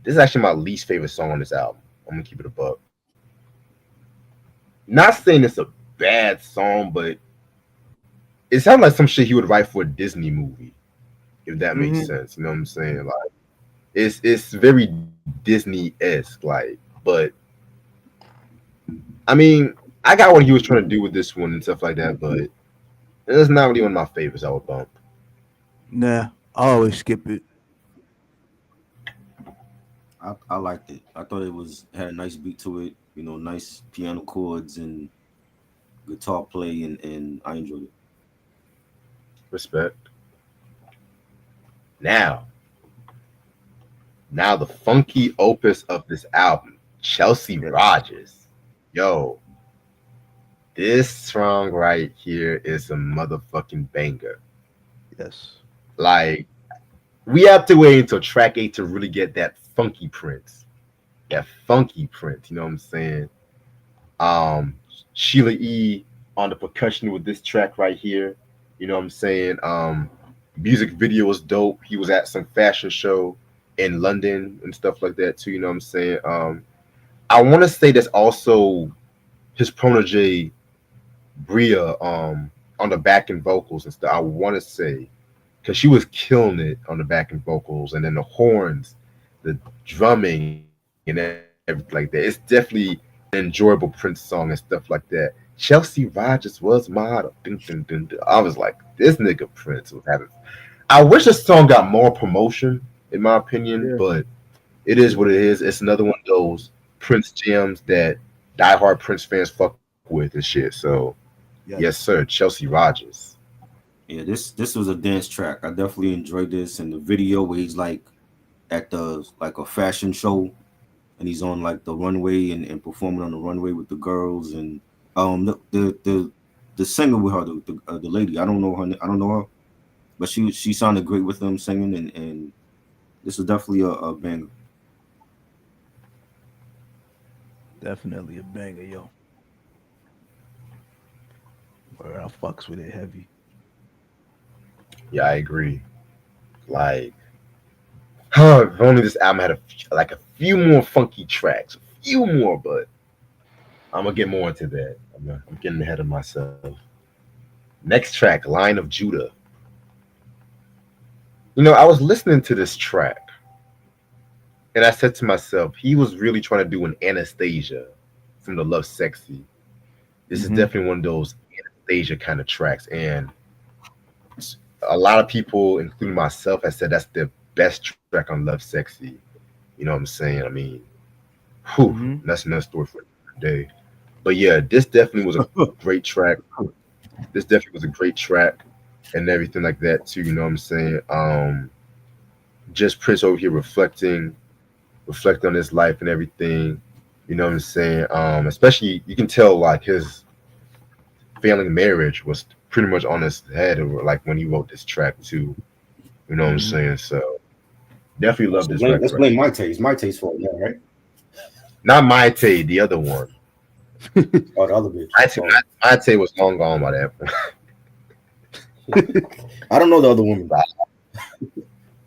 [SPEAKER 1] This is actually my least favorite song on this album. I'm gonna keep it a buck. Not saying it's a bad song, but it sounds like some shit he would write for a Disney movie, if that makes sense. You know what I'm saying? Like it's very Disney-esque, like, but I mean, I got what he was trying to do with this one and stuff like that, but it's not really one of my favorites I would bump.
[SPEAKER 3] Nah, I always skip it.
[SPEAKER 2] I liked it. I thought it had a nice beat to it, you know, nice piano chords and guitar play, and I enjoyed it.
[SPEAKER 1] Respect. Now the funky opus of this album, Chelsea Rogers. Yo, this song right here is a motherfucking banger.
[SPEAKER 3] Yes.
[SPEAKER 1] Like, we have to wait until track 8 to really get that funky Prince. That funky Prince, you know what I'm saying? Sheila E on the percussion with this track right here. You know what I'm saying? Music video was dope. He was at some fashion show in London and stuff like that too. You know what I'm saying? I want to say that's also his protege Bria on the backing vocals and stuff. I want to say because she was killing it on the backing vocals, and then the horns, the drumming, and everything like that. It's definitely an enjoyable Prince song and stuff like that. Chelsea Rogers was model. I was like, this nigga Prince was having. I wish the song got more promotion, in my opinion, but it is what it is. It's another one of those Prince jams that diehard Prince fans fuck with and shit. So, yes sir, Chelsea Rogers.
[SPEAKER 2] Yeah, this was a dance track. I definitely enjoyed this, and the video where he's like at the a fashion show, and he's on like the runway and performing on the runway with the girls, and the singer with her, the lady. I don't know her, but she sounded great with them singing, and this is definitely a banger.
[SPEAKER 3] Definitely a banger, yo. Where I fucks with it heavy.
[SPEAKER 1] Yeah, I agree. Like, if only this album had a few more funky tracks, a few more, but I'm gonna get more into that. I'm getting ahead of myself. Next track, Line of Judah. You know, I was listening to this track, and I said to myself, he was really trying to do an Anastasia from the Love Sexy. This is definitely one of those Anastasia kind of tracks, and a lot of people, including myself, have said that's the best track on Love Sexy. You know what I'm saying? I mean, that's another story for another day. But yeah, this definitely was a great track. This definitely was a great track and everything like that too. You know what I'm saying? Just Prince over here reflecting on his life and everything. You know what I'm saying? Especially you can tell like his failing marriage was pretty much on his head, like when he wrote this track too. You know what I'm saying? So definitely love this track.
[SPEAKER 2] Let's blame My Taste. My Taste for it, yeah, right?
[SPEAKER 1] Not Maite, the other one.
[SPEAKER 2] Oh, the other bitch.
[SPEAKER 1] Maite was long gone by that point.
[SPEAKER 2] I don't know the other woman.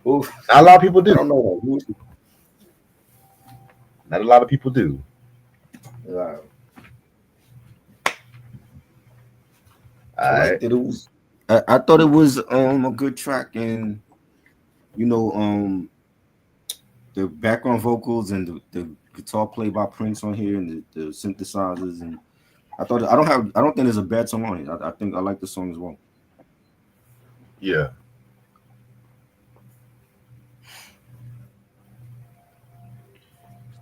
[SPEAKER 2] Oof.
[SPEAKER 1] Not a lot of people
[SPEAKER 2] I
[SPEAKER 1] do.
[SPEAKER 2] don't know.
[SPEAKER 1] Not a lot of people do.
[SPEAKER 2] Yeah.
[SPEAKER 1] All
[SPEAKER 2] I
[SPEAKER 1] right.
[SPEAKER 2] liked it. It was. I thought it was a good track, and you know the background vocals and the guitar played by Prince on here and the synthesizers, and I don't think there's a bad song on it. I think I like the song as well.
[SPEAKER 1] Yeah.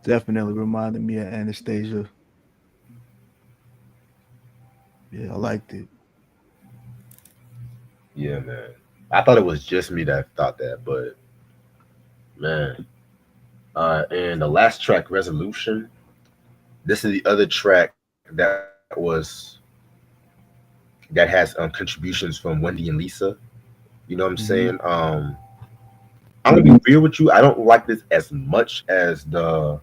[SPEAKER 3] Definitely reminded me of Anastasia. Yeah, I liked it.
[SPEAKER 1] Yeah, man. I thought it was just me that thought that, but man. And the last track, Resolution. This is the other track that has contributions from Wendy and Lisa. You know what I'm saying?
[SPEAKER 3] Hmm.
[SPEAKER 1] I'm gonna be real with you. I don't like this as much as the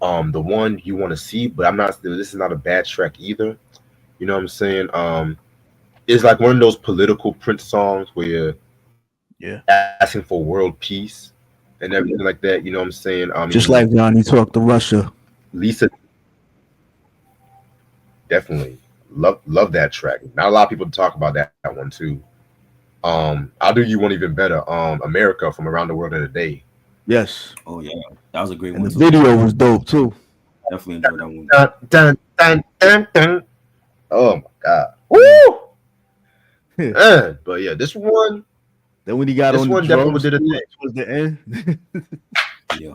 [SPEAKER 1] one you want to see, but I'm not. This is not a bad track either. You know what I'm saying? It's like one of those political Prince songs where you're
[SPEAKER 3] Yeah,
[SPEAKER 1] asking for world peace and everything like that. You know what I'm saying? I
[SPEAKER 3] just
[SPEAKER 1] mean,
[SPEAKER 3] like Johnny talked to Russia.
[SPEAKER 1] Lisa definitely love that track. Not a lot of people talk about that one too. I'll do you one even better. America from Around the World in a Day.
[SPEAKER 3] Yes,
[SPEAKER 2] Oh yeah, that was a great
[SPEAKER 3] and
[SPEAKER 2] one
[SPEAKER 3] the
[SPEAKER 2] too.
[SPEAKER 3] video was dope too.
[SPEAKER 2] Definitely enjoyed that one.
[SPEAKER 1] Dun, dun, dun, dun, dun. Oh my god. Woo!
[SPEAKER 3] Then
[SPEAKER 1] But yeah,
[SPEAKER 3] when he got
[SPEAKER 1] this
[SPEAKER 3] on the
[SPEAKER 1] one definitely
[SPEAKER 3] drums
[SPEAKER 1] did a thing.
[SPEAKER 3] towards the end.
[SPEAKER 2] Yeah.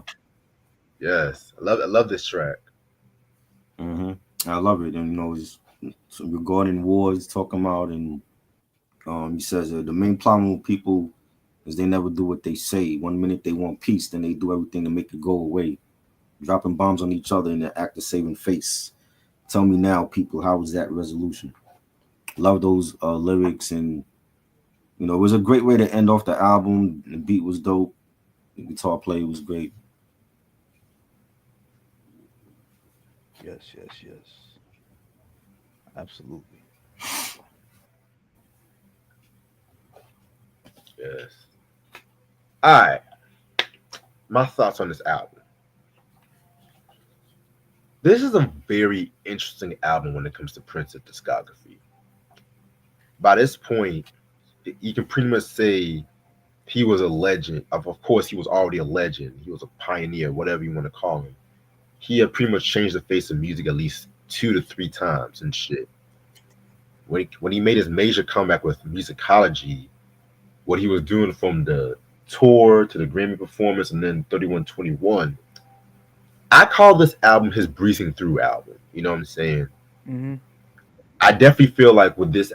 [SPEAKER 1] Yes, I love this track.
[SPEAKER 2] I love it, and it's regarding wars talking about, and he says the main problem with people is they never do what they say. One minute they want peace, then they do everything to make it go away, dropping bombs on each other in the act of saving face. Tell me now, people, how is that resolution? Love those lyrics, and it was a great way to end off the album. The beat was dope. The guitar play was great.
[SPEAKER 3] Yes, yes, yes. Absolutely.
[SPEAKER 1] Yes. All right. My thoughts on this album. This is a very interesting album when it comes to Prince's discography. By this point, you can pretty much say he was a legend. Of course, he was already a legend. He was a pioneer, whatever you want to call him. He had pretty much changed the face of music at least 2 to 3 times and shit. When he made his major comeback with Musicology, what he was doing from the tour to the Grammy performance and then 3121, I call this album his breezing through album. You know what I'm saying?
[SPEAKER 3] Hmm.
[SPEAKER 1] I definitely feel like with this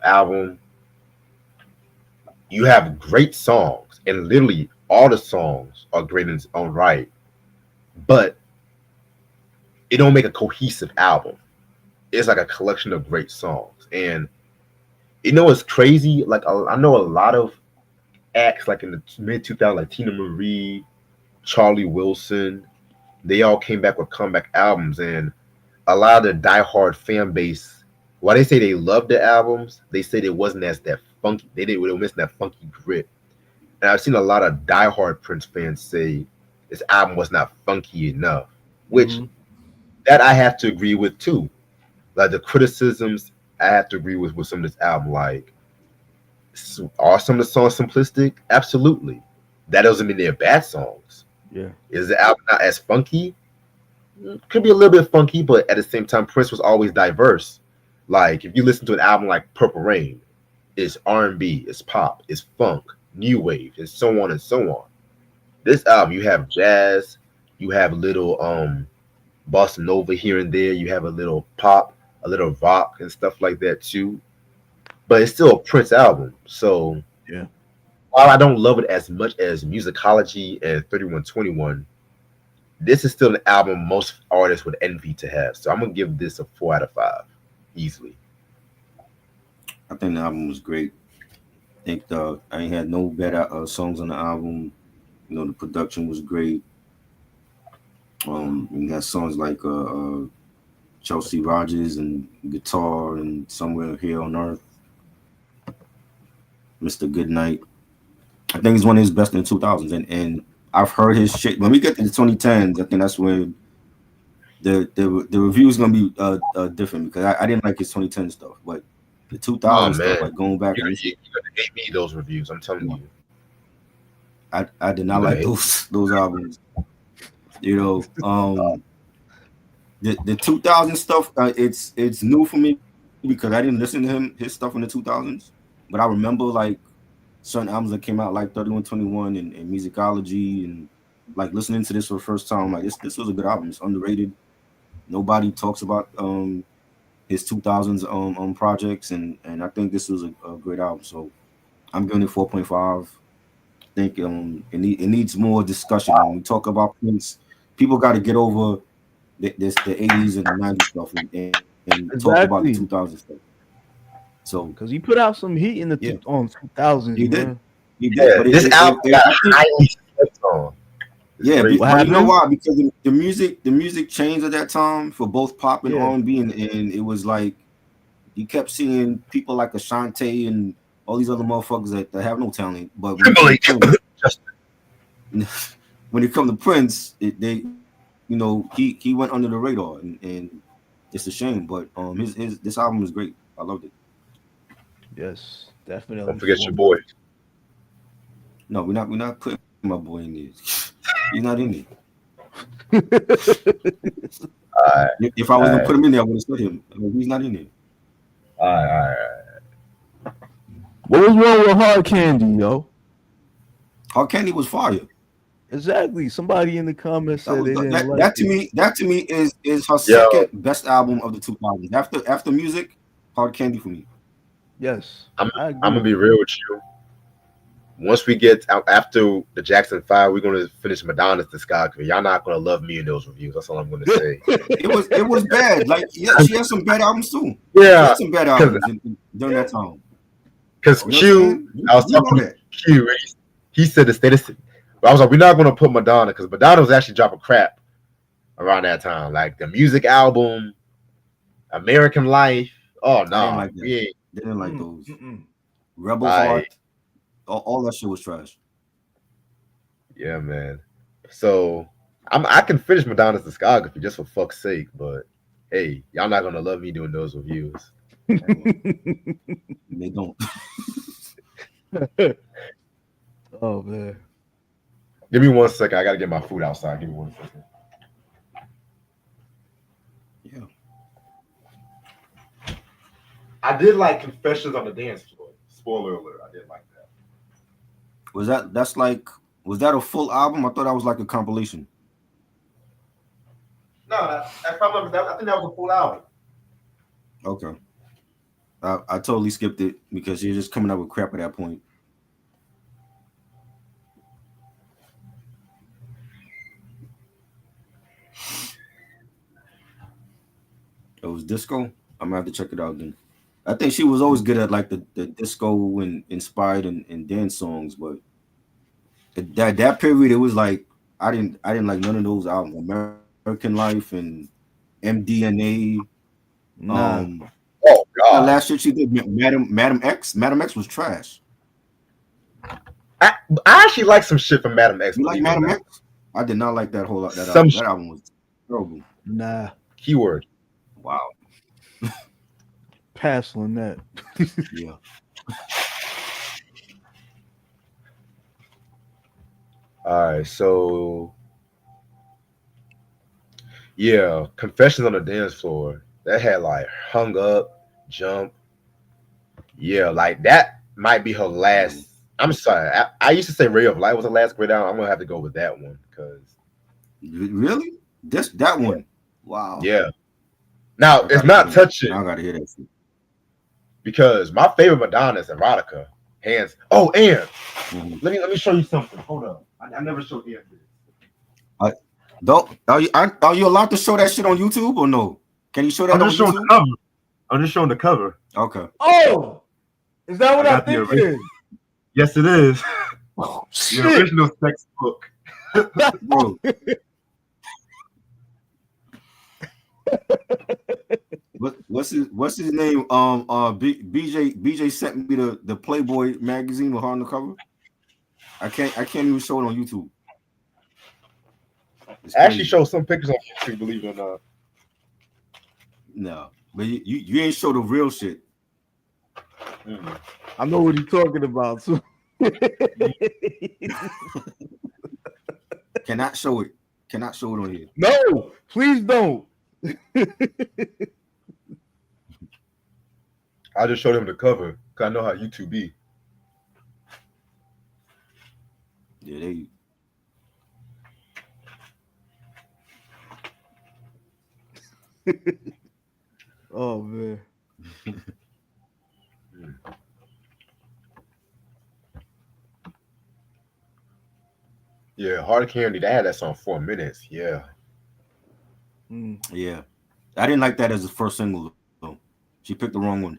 [SPEAKER 1] album, you have great songs, and literally all the songs are great in its own right, but it don't make a cohesive album. It's like a collection of great songs, and it's crazy. Like I know a lot of acts, like in the mid 2000s, like Tina Marie, Charlie Wilson, they all came back with comeback albums, and a lot of the diehard fan base, while they say they loved the albums, they said it wasn't as that funky. They were missing that funky grit. And I've seen a lot of diehard Prince fans say this album was not funky enough, which
[SPEAKER 3] Hmm.
[SPEAKER 1] that I have to agree with too. Like the criticisms, I have to agree with some of this album. Like, are some of the songs simplistic? Absolutely. That doesn't mean they're bad songs.
[SPEAKER 3] Yeah.
[SPEAKER 1] Is the album not as funky? Could be a little bit funky, but at the same time, Prince was always diverse. Like if you listen to an album like Purple Rain, it's R&B, it's pop, it's funk, new wave, and so on and so on. This album, you have jazz, you have little bossa nova here and there, you have a little pop, a little rock, and stuff like that too. But it's still a Prince album. So
[SPEAKER 3] Yeah.
[SPEAKER 1] while I don't love it as much as Musicology and 3121, this is still an album most artists would envy to have. So I'm gonna give this a 4 out of 5, easily.
[SPEAKER 2] I think the album was great. I think I ain't had no better songs on the album. The production was great. You got songs like Chelsea Rogers and Guitar and Somewhere Here on Earth, Mr. Goodnight. I think he's one of his best in the 2000s, and I've heard his shit. When we get to the 2010s, I think that's when the review is gonna be different because I didn't like his 2010 stuff, but the 2000 stuff,
[SPEAKER 1] man,
[SPEAKER 2] like going back,
[SPEAKER 1] you're gonna hate me those reviews. I'm telling you.
[SPEAKER 2] I did not like those albums. You know, the 2000 stuff, it's new for me because I didn't listen to his stuff in the 2000s, but I remember like certain albums that came out like 3121 and Musicology, and like listening to this for the first time, like this was a good album. It's underrated. Nobody talks about his 2000s projects, and I think this was a great album. So I'm giving it 4.5. I think it needs more discussion. When we talk about Prince, people got to get over the 80s and the 90s stuff and talk about the 2000s stuff. So
[SPEAKER 3] because he put out some heat in the 2000s.
[SPEAKER 2] He did.
[SPEAKER 3] Man.
[SPEAKER 2] He did.
[SPEAKER 1] Yeah,
[SPEAKER 2] but
[SPEAKER 1] this album got highly slept on.
[SPEAKER 2] Yeah, but you know why? Because the music changed at that time for both pop and R&B, and it was like you kept seeing people like Ashanti and all these other motherfuckers that have no talent. But when it come to Prince, he went under the radar, and it's a shame. But this album is great. I loved it.
[SPEAKER 3] Yes, definitely.
[SPEAKER 1] Don't forget your boy.
[SPEAKER 2] No, we're not putting my boy in there. He's not in there. If I was gonna put him in there, I would have said him. I mean, he's not in there.
[SPEAKER 1] All right.
[SPEAKER 3] What was wrong with Hard Candy, yo?
[SPEAKER 2] Hard Candy was fire.
[SPEAKER 3] Exactly. Somebody in the comments said they didn't like
[SPEAKER 2] that. To me is her second best album of the 2000s. After Music, Hard Candy for me.
[SPEAKER 3] Yes,
[SPEAKER 1] I'm gonna be real with you. Once we get out after the Jackson 5, we're gonna finish Madonna's discography. Y'all not gonna love me in those reviews. That's all I'm gonna say.
[SPEAKER 2] it was bad. Like she has some bad albums too.
[SPEAKER 1] Yeah,
[SPEAKER 2] she had some bad albums during that time.
[SPEAKER 1] Because Q, I was talking to Q, and he said the status. But I was like, we're not gonna put Madonna because Madonna was actually dropping crap around that time, like the music album, American Life. Oh no,
[SPEAKER 2] they didn't like those. Rebel Heart. All that shit was trash.
[SPEAKER 1] Yeah, man. So I can finish Madonna's discography just for fuck's sake, but hey, y'all not gonna love me doing those reviews.
[SPEAKER 2] They don't.
[SPEAKER 3] Oh man.
[SPEAKER 1] Give me 1 second. I gotta get my food outside. Give me 1 second.
[SPEAKER 2] Yeah.
[SPEAKER 1] I did like Confessions on the Dance Floor. Spoiler alert, I did like that.
[SPEAKER 2] Was that a full album? I thought that was like a compilation.
[SPEAKER 1] No, I think that was a full album.
[SPEAKER 2] Okay. I totally skipped it because you're just coming up with crap at that point. It was disco. I'm gonna have to check it out then. I think she was always good at like the disco and inspired and dance songs, but that period it was like I didn't like none of those albums. American Life and MDNA.
[SPEAKER 1] Oh god!
[SPEAKER 2] Last year she did Madam X. Madam X was trash.
[SPEAKER 1] I actually like some shit from Madam X.
[SPEAKER 2] You like Madam X? I did not like that whole lot. That album was terrible.
[SPEAKER 3] Nah.
[SPEAKER 1] Keyword.
[SPEAKER 2] Wow.
[SPEAKER 3] Pass on that.
[SPEAKER 2] Yeah.
[SPEAKER 1] All right, so yeah, Confessions on the Dance Floor. That had like Hung Up, Jump. Yeah, like that might be her last. I'm sorry. I used to say Ray of Light was the last great album. I'm gonna have to go with that one because
[SPEAKER 2] really, that one. Wow.
[SPEAKER 1] Yeah. Now it's not touching.
[SPEAKER 2] I gotta hear that shit.
[SPEAKER 1] Because my favorite Madonna is Erotica. Hands. Oh, and let me show you something. Hold up. I never showed Ian this.
[SPEAKER 2] Are you allowed to show that shit on YouTube or no? Can you show that on YouTube?
[SPEAKER 1] The cover. I'm just showing the cover.
[SPEAKER 2] Okay.
[SPEAKER 3] Oh, is that what I think it is?
[SPEAKER 1] Yes, it is.
[SPEAKER 3] Oh,
[SPEAKER 1] the original textbook.
[SPEAKER 2] Bro. What's his name? BJ sent me the Playboy magazine with her on the cover. I can't even show it on YouTube. It's
[SPEAKER 1] I actually
[SPEAKER 2] crazy.
[SPEAKER 1] show some pictures on YouTube, believe it or not.
[SPEAKER 2] No, but you ain't show the real shit.
[SPEAKER 3] I know what he's talking about too.
[SPEAKER 2] Cannot show it. Cannot show it on here.
[SPEAKER 3] No, please don't.
[SPEAKER 1] I just showed him the cover because I know how YouTube be.
[SPEAKER 2] Yeah, they.
[SPEAKER 3] Oh man.
[SPEAKER 1] Yeah, Hard Candy. They had that song 4 minutes. Yeah.
[SPEAKER 2] Yeah, I didn't like that as the first single though. She picked the wrong one.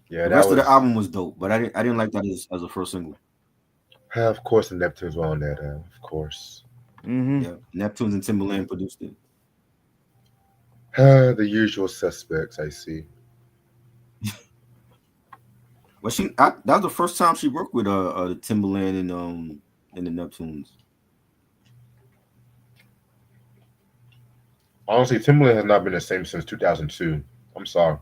[SPEAKER 1] Yeah,
[SPEAKER 2] The
[SPEAKER 1] that
[SPEAKER 2] rest
[SPEAKER 1] was.
[SPEAKER 2] of the album was dope, but I didn't like that as a first single.
[SPEAKER 1] Of course, the Neptunes were on that. Of course.
[SPEAKER 2] Yeah, Neptunes and Timbaland produced it.
[SPEAKER 1] The usual suspects. I see.
[SPEAKER 2] Well, that was the first time she worked with Timbaland and the Neptunes.
[SPEAKER 1] Honestly, Timbaland has not been the same since 2002. I'm sorry.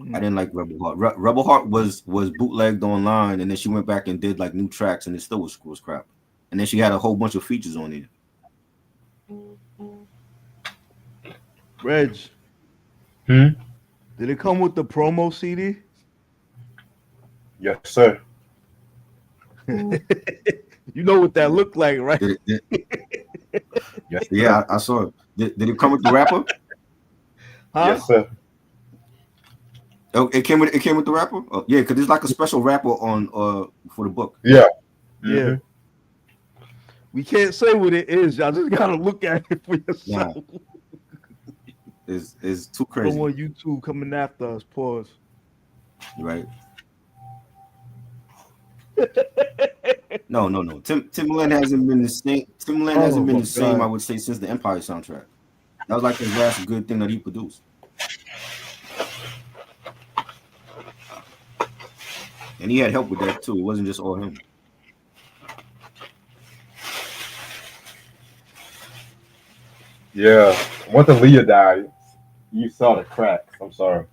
[SPEAKER 2] I didn't like Rebel Heart. Rebel Heart was bootlegged online, and then she went back and did like new tracks, and it still was crap. And then she had a whole bunch of features on it.
[SPEAKER 3] Reg.
[SPEAKER 1] Did
[SPEAKER 3] it come with the promo CD?
[SPEAKER 1] Yes, sir.
[SPEAKER 3] You know what that looked like, right?
[SPEAKER 1] Yes,
[SPEAKER 2] yeah, I saw it. Did it come with the rapper?
[SPEAKER 3] Huh?
[SPEAKER 1] Yes, sir.
[SPEAKER 2] Oh, it came with the rapper. Oh, yeah, because there's like a special rapper on for the book.
[SPEAKER 1] Yeah.
[SPEAKER 3] Yeah. We can't say what it is. Y'all just gotta look at it for yourself.
[SPEAKER 2] Nah. It's too crazy.
[SPEAKER 3] Someone YouTube coming after us. Pause.
[SPEAKER 2] Right. No. Timbaland hasn't been the same. Timbaland hasn't been the same, I would say, since the Empire soundtrack. That was like his last good thing that he produced. And he had help with that too. It wasn't just all him.
[SPEAKER 1] Yeah. Once Aaliyah died, you saw the cracks. I'm sorry.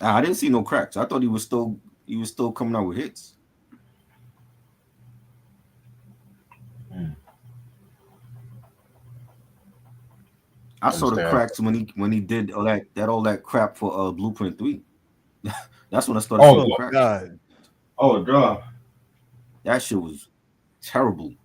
[SPEAKER 2] I didn't see no cracks. I thought he was still coming out with hits. I saw the cracks when he did all that crap for Blueprint 3. That's when I started seeing cracks.
[SPEAKER 3] God.
[SPEAKER 1] Oh God.
[SPEAKER 2] That shit was terrible.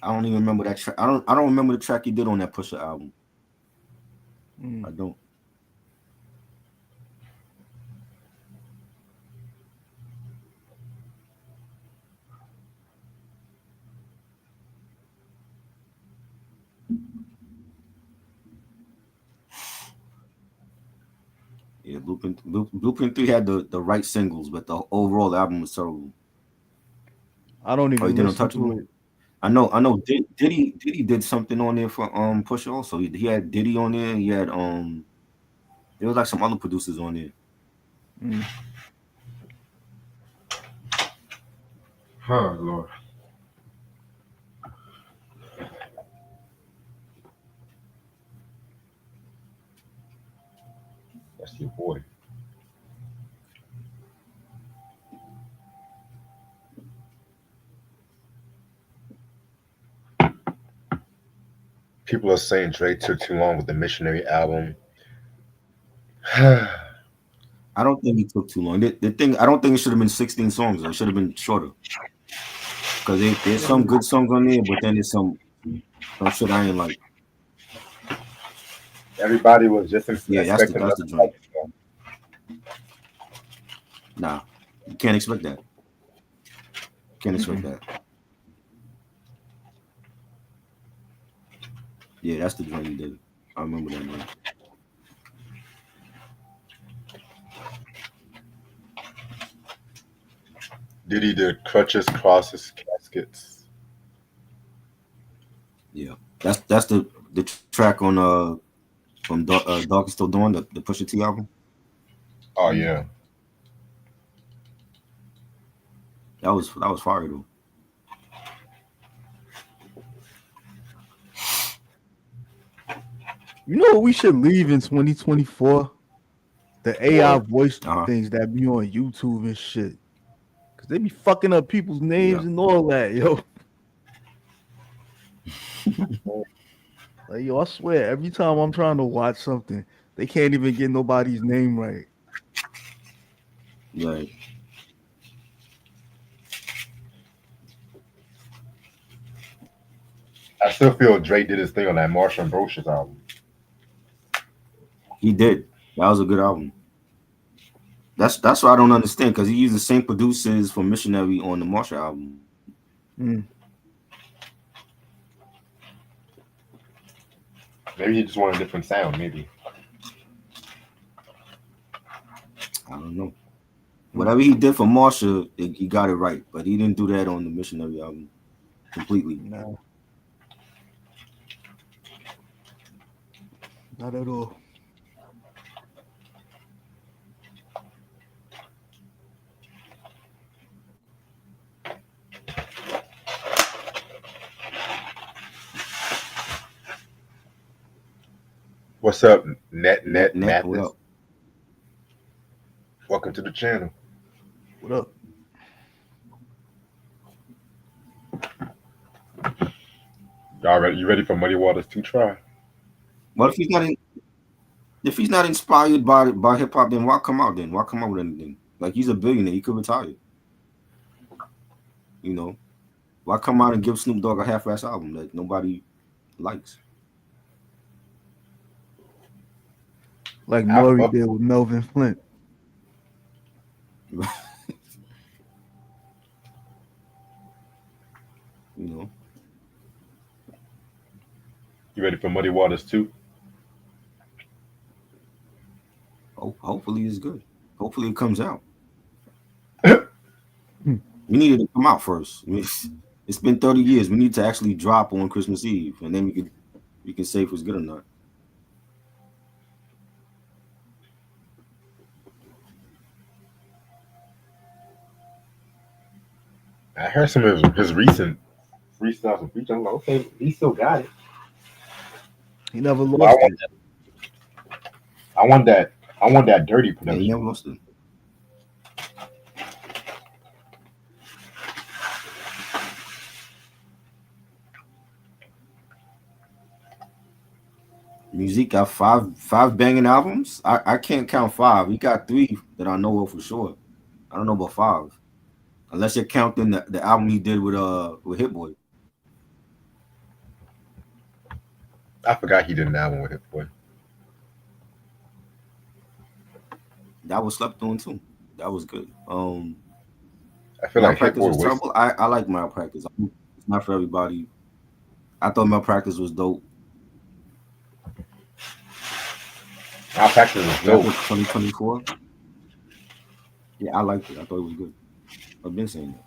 [SPEAKER 2] I don't even remember that track. I don't remember the track he did on that Pusha album. I don't. Yeah, Blueprint 3 had the right singles, but the overall album was terrible.
[SPEAKER 3] I don't even listen to it.
[SPEAKER 2] I know. Diddy did something on there for Pusha also. He had Diddy on there. He had there was like some other producers on there.
[SPEAKER 1] Oh Lord. That's your boy. People are saying Drake took too long with the Missionary album.
[SPEAKER 2] I don't think he took too long. The thing, I don't think it should have been 16 songs. It should have been shorter. Because there's some good songs on there, but then there's some shit I ain't like.
[SPEAKER 1] Everybody was just
[SPEAKER 2] expecting that's the joint. Nah, you can't expect that. Can't expect that. Yeah, that's the joint you did. I remember that, man.
[SPEAKER 1] Diddy did Crutches, Crosses, Caskets.
[SPEAKER 2] Yeah, that's the track on from Dark is Still Dawn, the Pusha T album.
[SPEAKER 1] Oh yeah.
[SPEAKER 2] That was fire though.
[SPEAKER 3] You know what we should leave in 2024? The AI
[SPEAKER 1] What?
[SPEAKER 3] voice
[SPEAKER 2] Uh-huh.
[SPEAKER 3] things that be on YouTube and shit. Cause they be fucking up people's names
[SPEAKER 2] Yeah.
[SPEAKER 3] and all that, yo. Like, yo, I swear, every time I'm trying to watch something, they can't even get nobody's name right.
[SPEAKER 2] Right.
[SPEAKER 1] I still feel Drake did his thing on that Marshall Ambrosius album.
[SPEAKER 2] He did. That was a good album. That's what I don't understand because he used the same producers for Missionary on the Marshall album.
[SPEAKER 3] Mm.
[SPEAKER 1] Maybe he just wanted a different sound. Maybe.
[SPEAKER 2] I don't know. Whatever he did for Marshall, he got it right, but he didn't do that on the Missionary album completely.
[SPEAKER 3] No. Not at all.
[SPEAKER 1] What's up, Net
[SPEAKER 2] What
[SPEAKER 1] Mathis?
[SPEAKER 2] up?
[SPEAKER 1] Welcome to the channel.
[SPEAKER 3] What up?
[SPEAKER 1] Y'all ready? You ready for Muddy Waters 2 try?
[SPEAKER 2] What if if he's not inspired by hip hop, then why come out then? Why come out with anything? Like he's a billionaire, he could retire. You know, why come out and give Snoop Dogg a half-ass album that nobody likes?
[SPEAKER 3] Like
[SPEAKER 1] I
[SPEAKER 3] Maury
[SPEAKER 1] fuck-
[SPEAKER 3] did with Melvin Flint.
[SPEAKER 2] You know,
[SPEAKER 1] You ready for Muddy Waters 2?
[SPEAKER 2] hopefully it's good. Hopefully it comes out.
[SPEAKER 3] Hmm.
[SPEAKER 2] We needed to come out first. I mean, it's been 30 years. We need to actually drop on Christmas Eve, and then we can say if it's good or not.
[SPEAKER 1] I heard some of his recent freestyles and features. I'm like, okay, he still got it.
[SPEAKER 3] He never
[SPEAKER 1] But
[SPEAKER 3] lost it.
[SPEAKER 1] I want that dirty
[SPEAKER 2] Yeah,
[SPEAKER 1] production.
[SPEAKER 2] he never lost it. Music got five banging albums. I can't count five. He got three that I know of for sure. I don't know about five, unless you're counting the album he did with Hit Boy.
[SPEAKER 1] I forgot he did an album with Hit Boy.
[SPEAKER 2] That was slept on too. That was good.
[SPEAKER 1] I feel like Hit
[SPEAKER 2] Malpractice
[SPEAKER 1] Boy
[SPEAKER 2] was
[SPEAKER 1] was.
[SPEAKER 2] terrible. I like Malpractice. It's not for everybody. I thought Malpractice was dope.
[SPEAKER 1] Malpractice was dope.
[SPEAKER 2] 2024. Yeah, I liked it. I thought it was good. I've been saying that.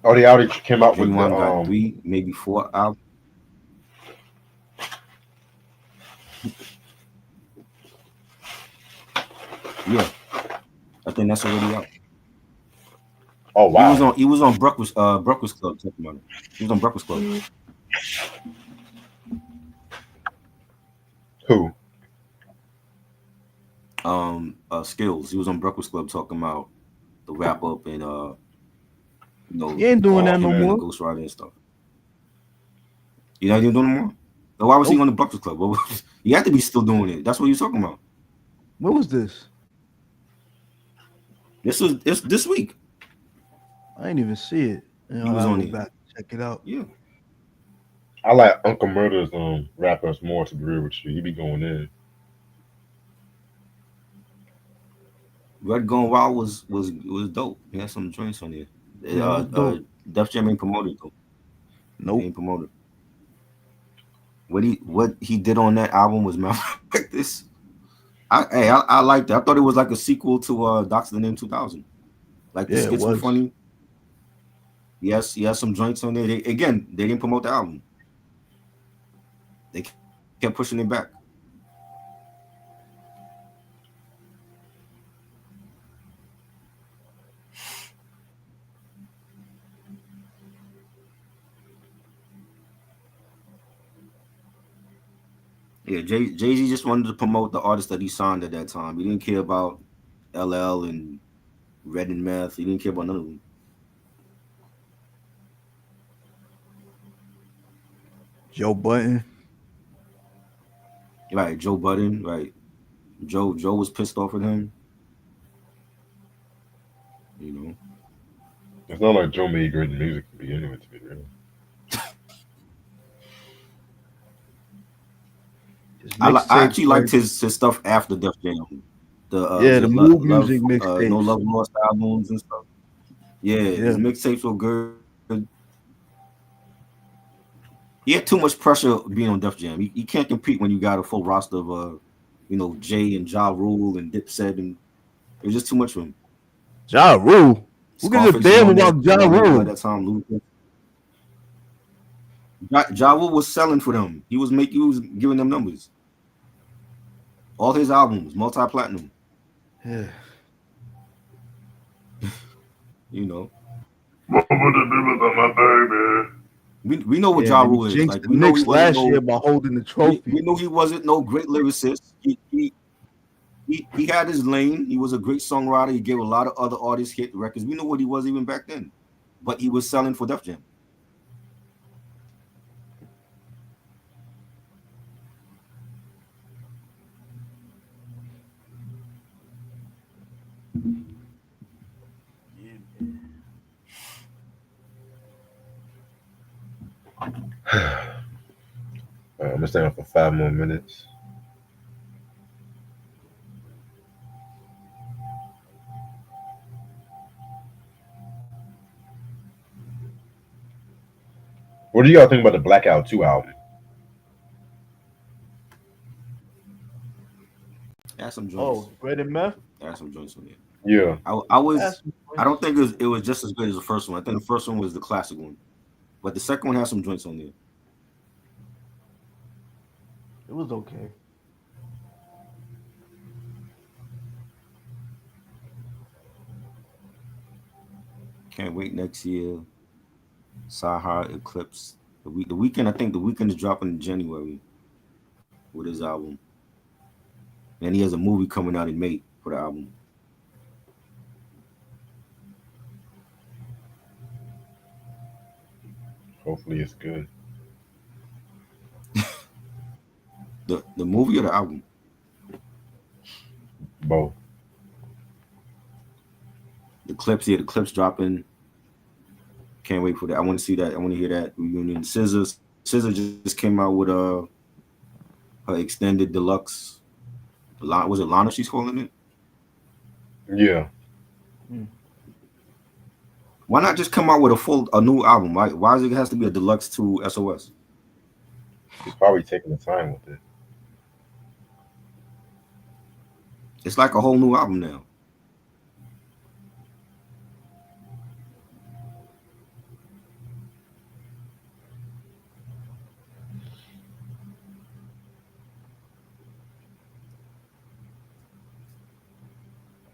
[SPEAKER 1] Oh, they already came out with
[SPEAKER 2] Everyone got
[SPEAKER 1] the
[SPEAKER 2] 3, maybe 4 albums. Yeah, I think that's already out.
[SPEAKER 1] Oh wow.
[SPEAKER 2] He was on Breakfast Club. Talking about it. He was on Breakfast Club.
[SPEAKER 1] Who?
[SPEAKER 2] Skills. He was on Breakfast Club talking about the wrap up and
[SPEAKER 3] He ain't doing that no
[SPEAKER 2] and
[SPEAKER 3] more.
[SPEAKER 2] Ghost Rider and stuff. You not even doing no more? So why was he
[SPEAKER 3] Nope.
[SPEAKER 2] on the Breakfast Club? He had to be still doing it. That's what you're talking about.
[SPEAKER 3] When was this?
[SPEAKER 2] It's this week.
[SPEAKER 3] I didn't even see it. You know,
[SPEAKER 2] He was
[SPEAKER 3] I'll
[SPEAKER 2] on
[SPEAKER 3] go
[SPEAKER 2] it.
[SPEAKER 3] back and check it out.
[SPEAKER 2] Yeah.
[SPEAKER 1] I like Uncle Murder's rappers more, to be real with you. He be going in.
[SPEAKER 2] Red Gone Wild was dope. He had some joints on there.
[SPEAKER 3] Yeah, it was dope.
[SPEAKER 2] Def Jam ain't promoted though. He
[SPEAKER 3] Nope.
[SPEAKER 2] ain't promoted. What he did on that album was Malpractice. I liked it. I thought it was like a sequel to Doctor the Name 2000. Like the
[SPEAKER 3] Yeah, it
[SPEAKER 2] skits were
[SPEAKER 3] was.
[SPEAKER 2] funny. he has some joints on there. They didn't promote the album. They kept pushing it back. Yeah, Jay-Z just wanted to promote the artists that he signed at that time. He didn't care about LL and Red and Meth. He didn't care about none of them.
[SPEAKER 3] Joe Button.
[SPEAKER 2] Right, Joe Budden. Right, Joe was pissed off at him. You know,
[SPEAKER 1] It's not like Joe made great music to begin with, to be real.
[SPEAKER 2] I actually liked his stuff after Def Jam.
[SPEAKER 3] The Move Music mixtapes.
[SPEAKER 2] No Love Lost albums and stuff. Yeah, his mixtapes were good. He had too much pressure being on Def Jam. You can't compete when you got a full roster of Jay and Ja Rule and Dipset, and it was just too much for him.
[SPEAKER 3] Ja Rule. Who gives a damn about Ja Rule?
[SPEAKER 2] At that time, Ja Rule was selling for them. He was giving them numbers. All his albums, multi-platinum.
[SPEAKER 3] Yeah.
[SPEAKER 2] You know. We know what Ja Rule is. Like, we know he
[SPEAKER 3] last year by holding the trophy.
[SPEAKER 2] We knew he wasn't no great lyricist. He had his lane. He was a great songwriter. He gave a lot of other artists hit records. We knew what he was even back then. But he was selling for Def Jam.
[SPEAKER 1] I'm gonna stay on for 5 more minutes. What do y'all think about the Blackout 2 album?
[SPEAKER 2] Add some joints.
[SPEAKER 3] Red and Meth?
[SPEAKER 2] Add some joints on there.
[SPEAKER 1] Yeah.
[SPEAKER 2] I don't think it was just as good as the first one. I think the first one was the classic one. But the second one has some joints on there.
[SPEAKER 3] It was okay.
[SPEAKER 2] Can't wait next year. Sahara Eclipse. The Weeknd. I think the Weeknd is dropping in January with his album. And he has a movie coming out in May for the album.
[SPEAKER 1] Hopefully it's good.
[SPEAKER 2] The movie or the album?
[SPEAKER 1] Both.
[SPEAKER 2] The clips dropping. Can't wait for that. I want to see that. I want to hear that reunion. SZA just came out with her extended deluxe. Was it Lana she's calling it?
[SPEAKER 1] Yeah.
[SPEAKER 2] Why not just come out with a new album? Why does it has to be a deluxe to SOS?
[SPEAKER 1] He's probably taking the time with it.
[SPEAKER 2] It's like a whole new album now.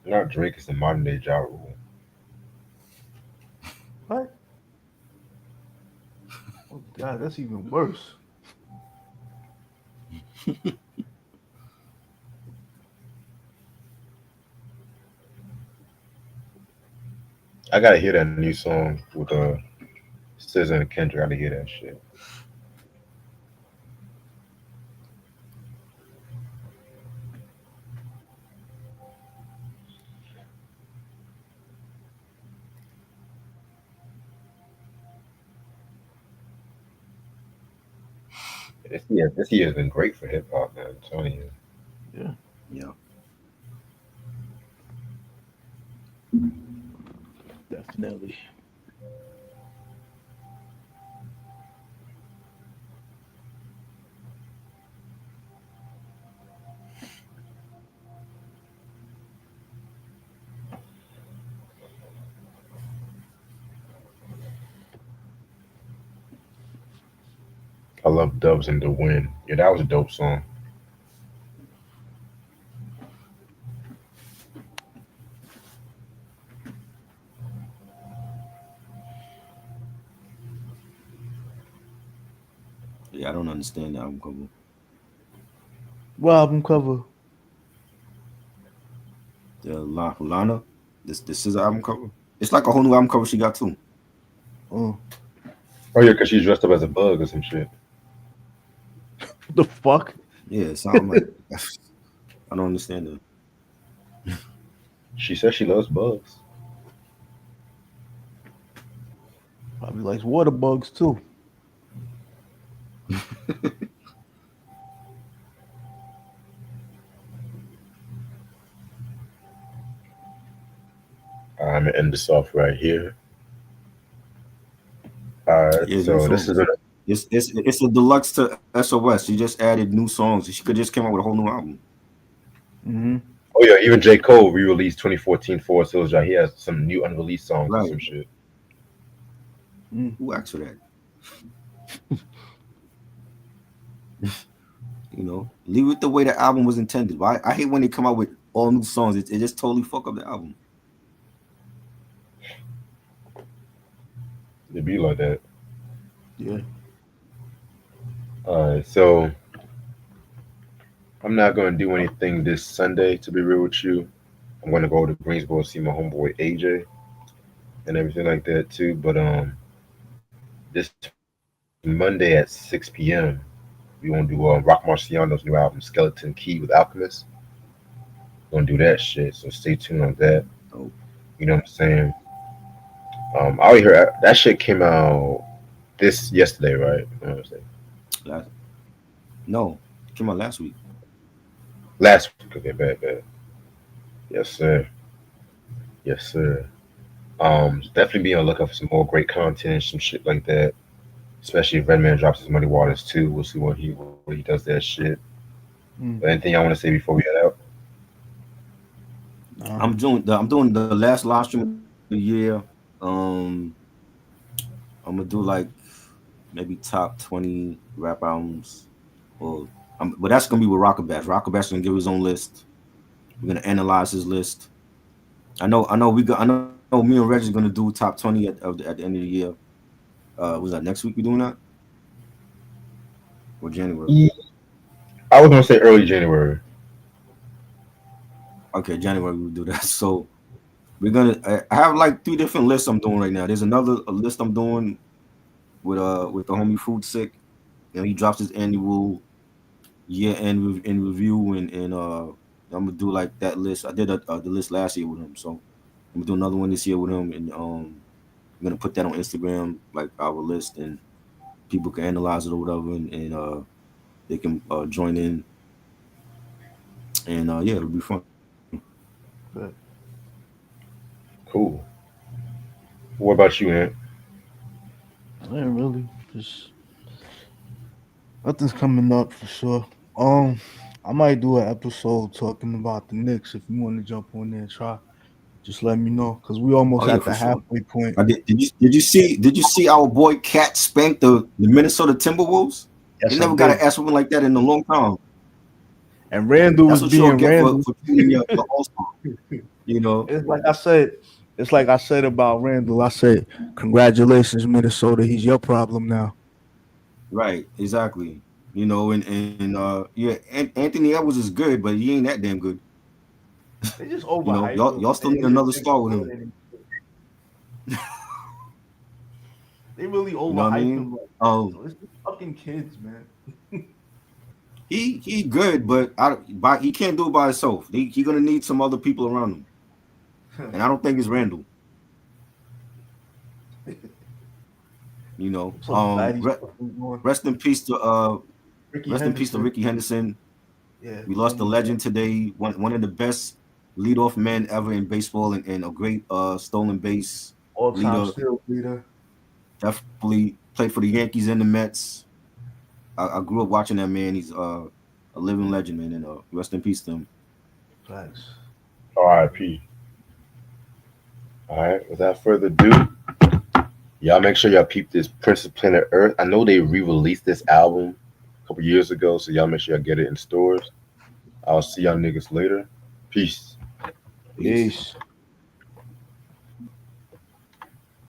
[SPEAKER 1] Not Drake, it's the modern day Ja Rule.
[SPEAKER 3] What? Oh God, that's even worse.
[SPEAKER 1] I gotta hear that new song with SZA and Kendrick. I gotta hear that shit. This year has been great for hip hop, man. I'm telling you.
[SPEAKER 2] Yeah.
[SPEAKER 3] Definitely.
[SPEAKER 1] I love Dubs in the Wind. Yeah, that was a dope song.
[SPEAKER 2] Yeah, I don't understand the album cover.
[SPEAKER 3] What album cover?
[SPEAKER 2] Lana, this is an album cover. It's like a whole new album cover she got too.
[SPEAKER 3] Oh,
[SPEAKER 1] Oh yeah, because she's dressed up as a bug or some shit.
[SPEAKER 3] what the fuck?
[SPEAKER 2] Yeah, it sounds like I don't understand that.
[SPEAKER 1] She says she loves bugs.
[SPEAKER 3] Probably likes water bugs too.
[SPEAKER 1] I'm gonna end this off right here. All right,
[SPEAKER 2] Yeah, new
[SPEAKER 1] so this is
[SPEAKER 2] songs. It's a deluxe to SOS. She just added new songs. She could just came out with a whole new album.
[SPEAKER 3] Mm-hmm.
[SPEAKER 1] oh yeah, even J. Cole re-released 2014 Forest Hills Drive. He has some new unreleased songs or
[SPEAKER 2] Right.
[SPEAKER 1] some shit.
[SPEAKER 2] Who asked for that? Leave it the way the album was intended. Why? I hate when they come out with all new songs. It just totally fuck up the album.
[SPEAKER 1] It be like that.
[SPEAKER 3] Yeah.
[SPEAKER 1] All right, so I'm not gonna do anything this Sunday. To be real with you, I'm gonna go to Greensboro see my homeboy AJ and everything like that too. But this Monday at 6 p.m. we gonna do Rock Marciano's new album Skeleton Key with Alchemist. We're gonna do that shit. So stay tuned on that.
[SPEAKER 2] Oh,
[SPEAKER 1] You know what I'm saying? I already heard that shit came out this yesterday, right? You know what I'm saying?
[SPEAKER 2] no, it came out last week.
[SPEAKER 1] Last week. Okay, bad. Yes, sir. Yes, sir. Definitely be on the lookout for some more great content, some shit like that. Especially if Redman drops his Muddy Waters too. We'll see what he does that shit.
[SPEAKER 3] Mm.
[SPEAKER 1] But anything y'all want to say before we head out?
[SPEAKER 2] I'm doing the last live stream of the year. I'm gonna do like maybe top 20 rap albums, but that's gonna be with Rockabash. Rockabash gonna give his own list. We're gonna analyze his list. I know. Me and Reggie's gonna do top 20 at the end of the year. Was that next week? We doing that or January?
[SPEAKER 1] Yeah. I was gonna say early January.
[SPEAKER 2] Okay, January we'll do that. So we're gonna. I have like 3 different lists I'm doing right now. There's another list I'm doing with the homie Food Sick. He drops his annual year-end in review, and I'm gonna do like that list. I did the list last year with him, so I'm gonna do another one this year with him, and I'm gonna put that on Instagram, like our list, and people can analyze it or whatever, and they can join in, and yeah, it'll be fun.
[SPEAKER 3] Good.
[SPEAKER 1] Cool. What about you, Ant?
[SPEAKER 3] I ain't really just nothing's coming up for sure. I might do an episode talking about the Knicks if you want to jump on there and try. Just let me know because we almost
[SPEAKER 2] Oh yeah,
[SPEAKER 3] at the
[SPEAKER 2] for sure.
[SPEAKER 3] halfway point.
[SPEAKER 2] Did you see our boy Cat spank the Minnesota Timberwolves?
[SPEAKER 3] Yes,
[SPEAKER 2] They
[SPEAKER 3] I
[SPEAKER 2] never got an
[SPEAKER 3] did.
[SPEAKER 2] ass whooping like that in a long time.
[SPEAKER 3] And Randall
[SPEAKER 2] That's
[SPEAKER 3] was
[SPEAKER 2] what you'll
[SPEAKER 3] being
[SPEAKER 2] get
[SPEAKER 3] Randall.
[SPEAKER 2] for being your All-Star. You know,
[SPEAKER 3] It's like I said. It's like I said about Randall. I said, "Congratulations, Minnesota. He's your problem now."
[SPEAKER 2] right? Exactly. Yeah, Anthony Edwards is good, but he ain't that damn good.
[SPEAKER 3] They just overhyped
[SPEAKER 2] Y'all still need another star with him.
[SPEAKER 3] They really
[SPEAKER 2] You know what I
[SPEAKER 3] overhyped
[SPEAKER 2] mean?
[SPEAKER 3] him. It's just fucking kids, man.
[SPEAKER 2] He good, but he can't do it by himself. He gonna need some other people around him, and I don't think it's Randall. Rest in peace to Ricky Henderson.
[SPEAKER 3] Yeah,
[SPEAKER 2] We lost a legend today. One of the best leadoff men ever in baseball, and a great stolen base
[SPEAKER 3] all-time
[SPEAKER 2] leader.
[SPEAKER 3] still leader.
[SPEAKER 2] Definitely played for the Yankees and the Mets. I grew up watching that man. He's a living legend, man, and rest in peace to him.
[SPEAKER 3] Thanks.
[SPEAKER 1] R.I.P. All right. Without further ado, Y'all make sure y'all peep this Prince of Planet Earth. I know they re-released this album a couple years ago, so y'all make sure y'all get it in stores. I'll see y'all niggas later. Peace.
[SPEAKER 2] Peace.
[SPEAKER 3] Peace.